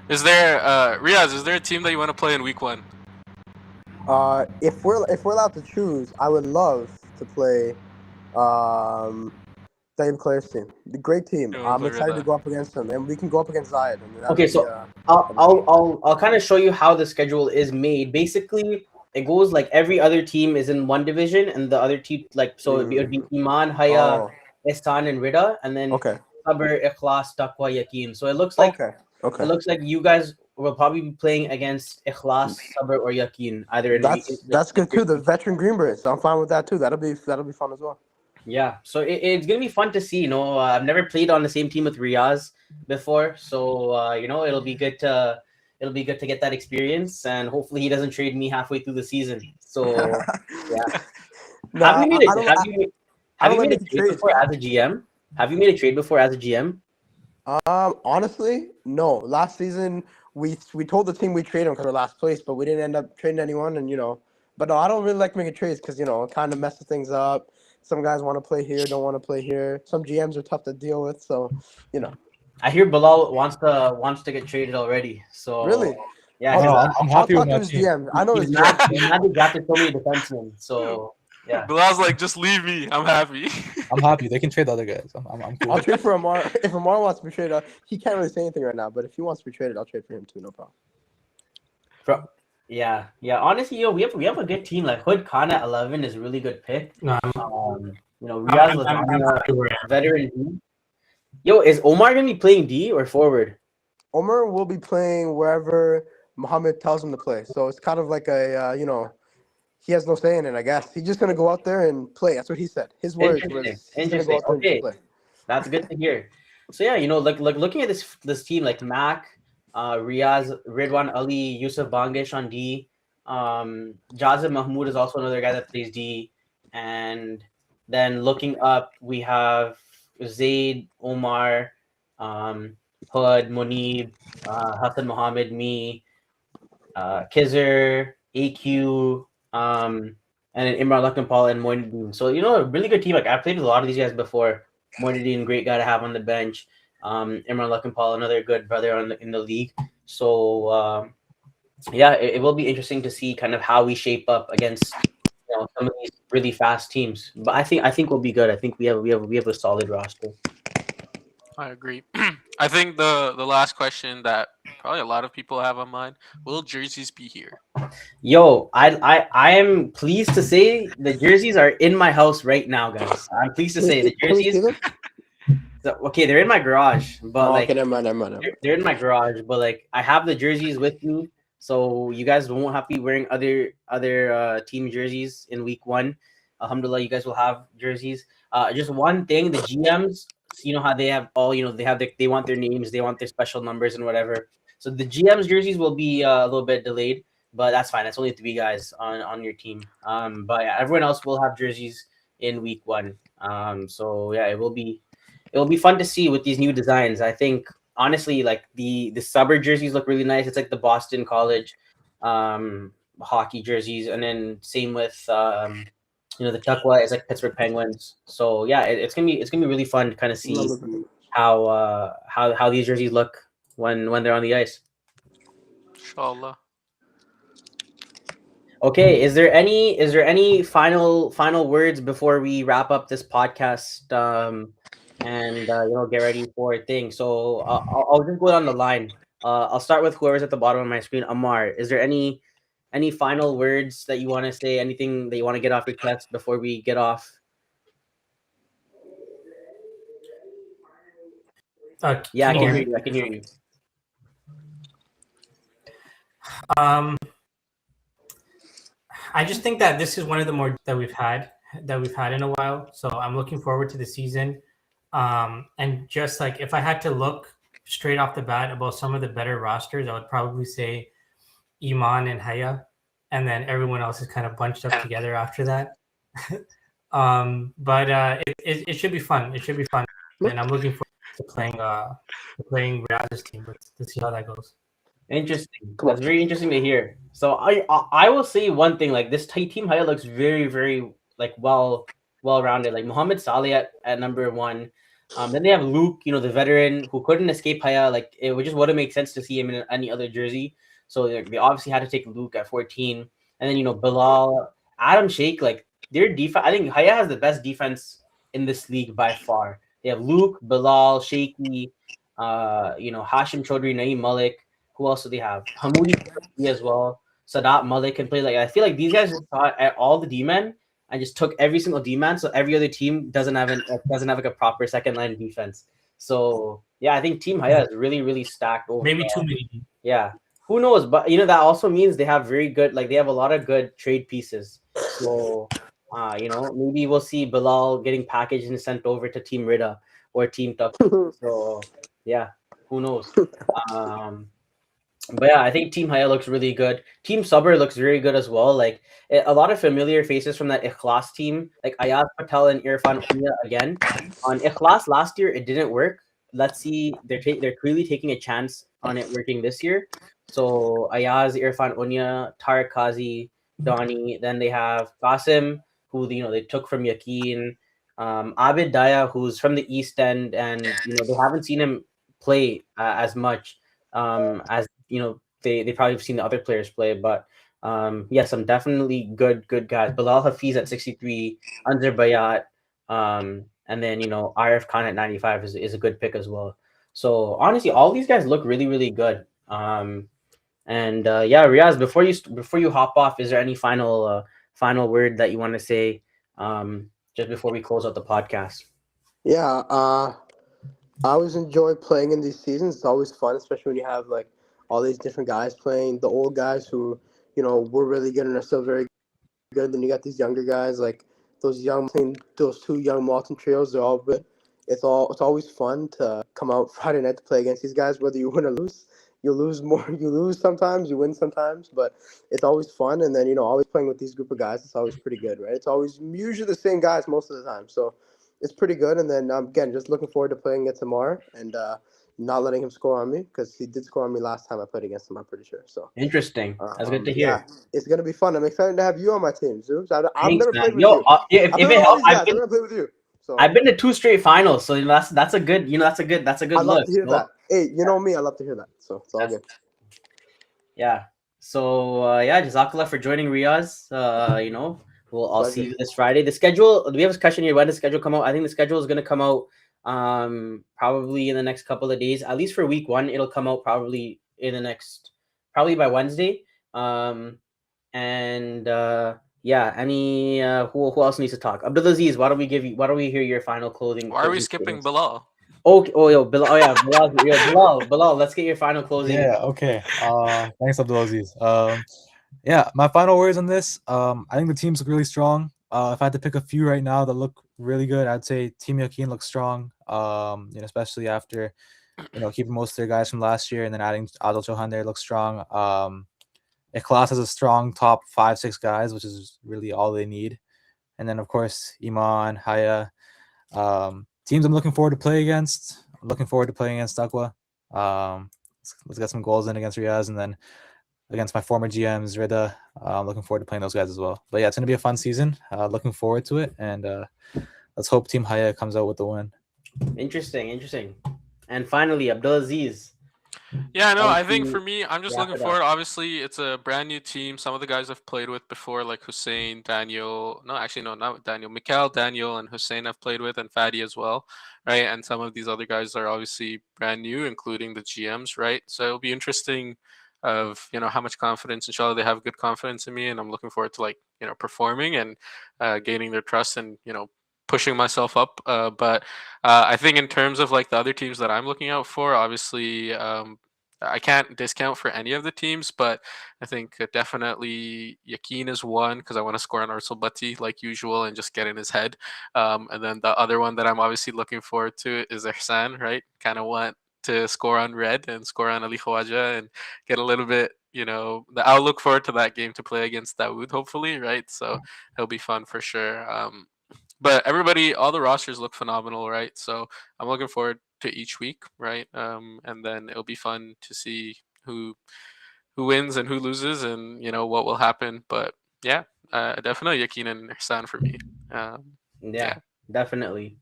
Is there Riaz? Is there a team that you want to play in week 1? if we're allowed to choose, I would love to play Dave Claire's team. The great team. Yeah, I'm play excited to Rida. go up against them, and we can go up against Zayed. And that'll Okay, be, so I'll kind of show you how the schedule is made. Basically, it goes like every other team is in one division, and the other team it would be Iman, Haya, Ihsan, and Rida, and then okay. Sabr, Ikhlas, Taqwa, Yaqeen. So it looks like Okay. it looks like you guys will probably be playing against Ikhlas, Sabr, or Yaqeen, either in That's good too. The veteran Greenbergs. I'm fine with that too. That'll be fun as well. Yeah, so it's gonna be fun to see. You know, I've never played on the same team with Riaz before, so you know it'll be good to get that experience, and hopefully he doesn't trade me halfway through the season. So yeah, No, have you made I don't a like trade trades, before as a GM? Have you made a trade before as a GM? Honestly, no. Last season, we told the team we trade him because we're last place, but we didn't end up trading anyone, and But no, I don't really like making trades because it kind of messes things up. Some guys want to play here, don't want to play here. Some GMs are tough to deal with, so I hear Bilal wants to get traded already. So Really, yeah, No, he's- I'm happy I'll with talk to my his team. GM. I know his he's GM. mad he drafted so many defensemen. So yeah. Bilal's like, just leave me. I'm happy. I'm happy. They can trade the other guys. I'm cool. I'll trade for Amar. If Amar wants to be traded, he can't really say anything right now. But if he wants to be traded, I'll trade for him too. No problem. Yeah. Honestly, we have a good team. Like Hood Khan at 11 is a really good pick. No, Riaz was I'm happy where I am. veteran D. Yo, is Omar gonna be playing D or forward? Omar will be playing wherever Mohammed tells him to play. So it's kind of like a he has no say in it. I guess he's just gonna go out there and play. That's what he said. His words was he's gonna go out there and play. That's good to hear. So yeah, looking at this team, like Mac, Riaz, Ridwan Ali, Yusuf Bangish on D, Jazim Mahmoud is also another guy that plays D, and then looking up, we have Zaid, Omar, Hood, Munib, Hassan Mohammed, me, Kizzer, AQ, and then Imran Laknampal and Moinuddin. So a really good team. Like I played with a lot of these guys before. Moinuddin, great guy to have on the bench. Imran Laknampal, another good brother in the league. So yeah, it will be interesting to see kind of how we shape up against some of these really fast teams. But I think we'll be good. I think we have a solid roster. I agree. I think the last question that probably a lot of people have on mind: will jerseys be here? Yo, I am pleased to say the jerseys are in my house right now, guys. I'm pleased to say the Can we see jerseys. them? Okay, they're in my garage, but Okay, never mind. they're in my garage. But like, I have the jerseys with me, so you guys won't have to be wearing other team jerseys in week 1. Alhamdulillah, you guys will have jerseys. Just one thing, the GMs. You know how they have all, they want their names, they want their special numbers and whatever. So the GM's jerseys will be a little bit delayed, but that's fine. It's only 3 guys on your team. But yeah, everyone else will have jerseys in week 1. So yeah, it will be fun to see with these new designs. I think honestly, like the Sabr jerseys look really nice. It's like the Boston College hockey jerseys, and then same with the Taqwa is like Pittsburgh Penguins. So yeah, it's gonna be really fun to kind of see how these jerseys look when they're on the ice. Inshallah. Okay, is there any final words before we wrap up this podcast and get ready for a thing? So I'll just go down the line. I'll start with whoever's at the bottom of my screen. Amar, is there any final words that you want to say? Anything that you want to get off your chest before we get off? Yeah, I can hear you. I just think that this is one of the more that we've had in a while. So I'm looking forward to the season. And just like if I had to look straight off the bat about some of the better rosters, I would probably say Iman and Haya, and then everyone else is kind of bunched up together after that. But it should be fun. It should be fun, and I'm looking forward to playing Riaz's team, but to see how that goes. Interesting. Come on. That's very interesting to hear. So I will say one thing. Like this team Haya looks very very like well rounded. Like Mohamed Saleh at number one. Then they have Luke, the veteran who couldn't escape Haya. Like it would just wouldn't make sense to see him in any other jersey. So they obviously had to take Luke at 14. And then Bilal, Adam Sheikh. Like their defense. I think Haya has the best defense in this league by far. They have Luke, Bilal, Shaky, Hashim Chaudhry, Naeem Malik. Who else do they have? Hamoudi as well. Sadat Malik can play. Like I feel like these guys just thought at all the D men and just took every single D man, so every other team doesn't have like a proper second line defense. So yeah, I think Team Haya is really really stacked. Overall. Maybe too many. Yeah, who knows? But that also means they have very good. Like they have a lot of good trade pieces. So maybe we'll see Bilal getting packaged and sent over to Team Rida or Team Tuck. So yeah, who knows? But yeah, I think Team Haya looks really good. Team Sabr looks very good as well. Like a lot of familiar faces from that Ikhlas team, like Ayaz Patel and Irfan Unya again. On Ikhlas last year, it didn't work. Let's see, they're clearly taking a chance on it working this year. So Ayaz, Irfan Unya, Tariq Kazi, Donnie. Then they have Qasim, who they took from Yakin. Abid Daya, who's from the East End, and they haven't seen him play as much as they probably have seen the other players play, but some definitely good guys. Bilal Hafiz at 63, Anzar Bayat, and then Arif Khan at 95 is a good pick as well. So honestly, all these guys look really really good. And Riaz, before you hop off, is there any final word that you want to say just before we close out the podcast? Yeah, I always enjoy playing in these seasons. It's always fun, especially when you have like all these different guys playing. The old guys who were really good and are still very good. Then you got these younger guys like those two young Malton trios. They're all good. It's always fun to come out Friday night to play against these guys. Whether you win or lose, you lose more. You lose sometimes, you win sometimes, but it's always fun. And then always playing with these group of guys, it's always pretty good, right? It's always usually the same guys most of the time, so it's pretty good. And then again, just looking forward to playing against Amar and not letting him score on me, because he did score on me last time I played against him, I'm pretty sure. So Interesting. That's good to hear. Yeah, it's gonna be fun. I'm excited to have you on my team, Zeus. I've Thanks, never man. played with Yo, you. if it helps, I'm gonna play with you. So I've been to 2 straight finals, so that's a good that's a good I love look. to hear that. Hey, you know me, I love to hear that. So it's all good. Yeah. So Jazakallah for joining Riaz. I'll see you this Friday. The schedule, do we have a question here? When does the schedule come out? I think the schedule is gonna come out probably in the next couple of days. At least for week 1, it'll come out probably by Wednesday. Any who else needs to talk? Abdulaziz, why don't we hear your final closing? Why are we skipping Bilal? Okay. Bilal, let's get your final closing. Yeah, okay. Thanks, Abdulaziz. My final words on this. I think the teams look really strong. If I had to pick a few right now that look really good, I'd say Team Yakin looks strong. Especially after keeping most of their guys from last year and then adding Adil Chauhan there looks strong. Ikhlas has a strong top 5-6 guys, which is really all they need. And then of course Iman, Haya. Teams I'm looking forward to play against. I'm looking forward to playing against Taqwa. Let's get some goals in against Riaz, and then against my former GMs, Rida. I'm looking forward to playing those guys as well. But yeah, it's going to be a fun season. Looking forward to it. And let's hope Team Haya comes out with the win. Interesting. And finally, Abdulaziz. Yeah, no, I think for me, I'm just looking forward. Obviously, it's a brand new team. Some of the guys I've played with before, like Hussein, Daniel. No, actually, no, not Daniel. Mikhail, Daniel, and Hussein I've played with, and Fadi as well, right? And some of these other guys are obviously brand new, including the GMs, right? So it'll be interesting of how much confidence. Inshallah, they have good confidence in me, and I'm looking forward to performing and gaining their trust and pushing myself up. But I think in terms of the other teams that I'm looking out for, obviously I can't discount for any of the teams, but I think definitely Yakin is one, because I want to score on Ursel Batti like usual and just get in his head. And then the other one that I'm obviously looking forward to is Ihsan, right? Kind of want to score on Red and score on Ali Khawaja and get a little bit, I'll look forward to that game to play against Dawood, hopefully, right? So it'll be fun for sure. But all the rosters look phenomenal, right? So I'm looking forward to each week, right? And then it'll be fun to see who wins and who loses, and what will happen. But yeah, definitely Yakin and Ihsan for me. Yeah, definitely.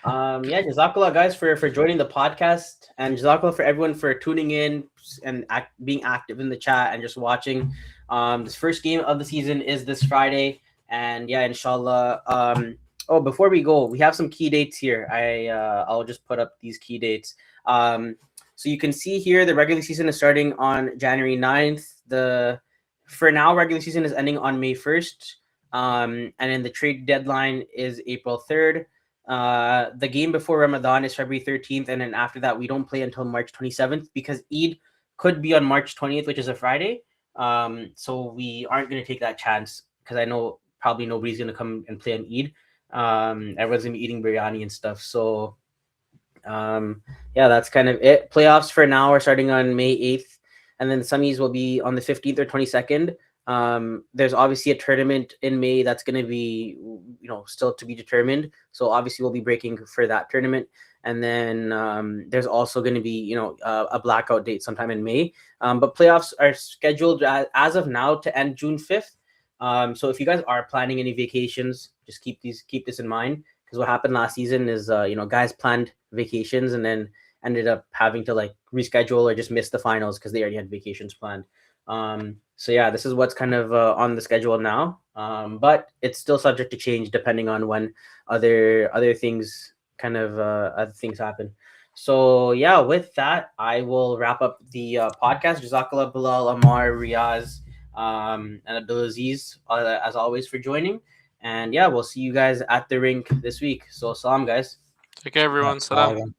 Yeah, Jazakallah guys for joining the podcast, and Jazakallah for everyone for tuning in and being active in the chat and just watching. This first game of the season is this Friday, and yeah, inshallah. Oh, before we go, we have some key dates here. I'll just put up these key dates. So you can see here the regular season is starting on January 9th. For now, regular season is ending on May 1st. And then the trade deadline is April 3rd. The game before Ramadan is February 13th, and then after that we don't play until March 27th because Eid could be on March 20th, which is a Friday. So we aren't going to take that chance because I know probably nobody's going to come and play on Eid. Everyone's going to be eating biryani and stuff. So yeah, that's kind of it. Playoffs for now are starting on May 8th, and then the semis will be on the 15th or 22nd. There's obviously a tournament in May that's going to be, still to be determined. So obviously we'll be breaking for that tournament. And then there's also going to be, a blackout date sometime in May. But playoffs are scheduled as of now to end June 5th. So if you guys are planning any vacations, just keep this in mind, because what happened last season is, guys planned vacations and then ended up having to like reschedule or just miss the finals because they already had vacations planned. So yeah, this is what's kind of on the schedule now, but it's still subject to change depending on when other things other things happen. So yeah, with that, I will wrap up the podcast. Jazakallah Bilal, Amar, Riaz, and Abdulaziz, as always, for joining. And yeah, we'll see you guys at the rink this week. So salam, guys. Take care, everyone. Salam.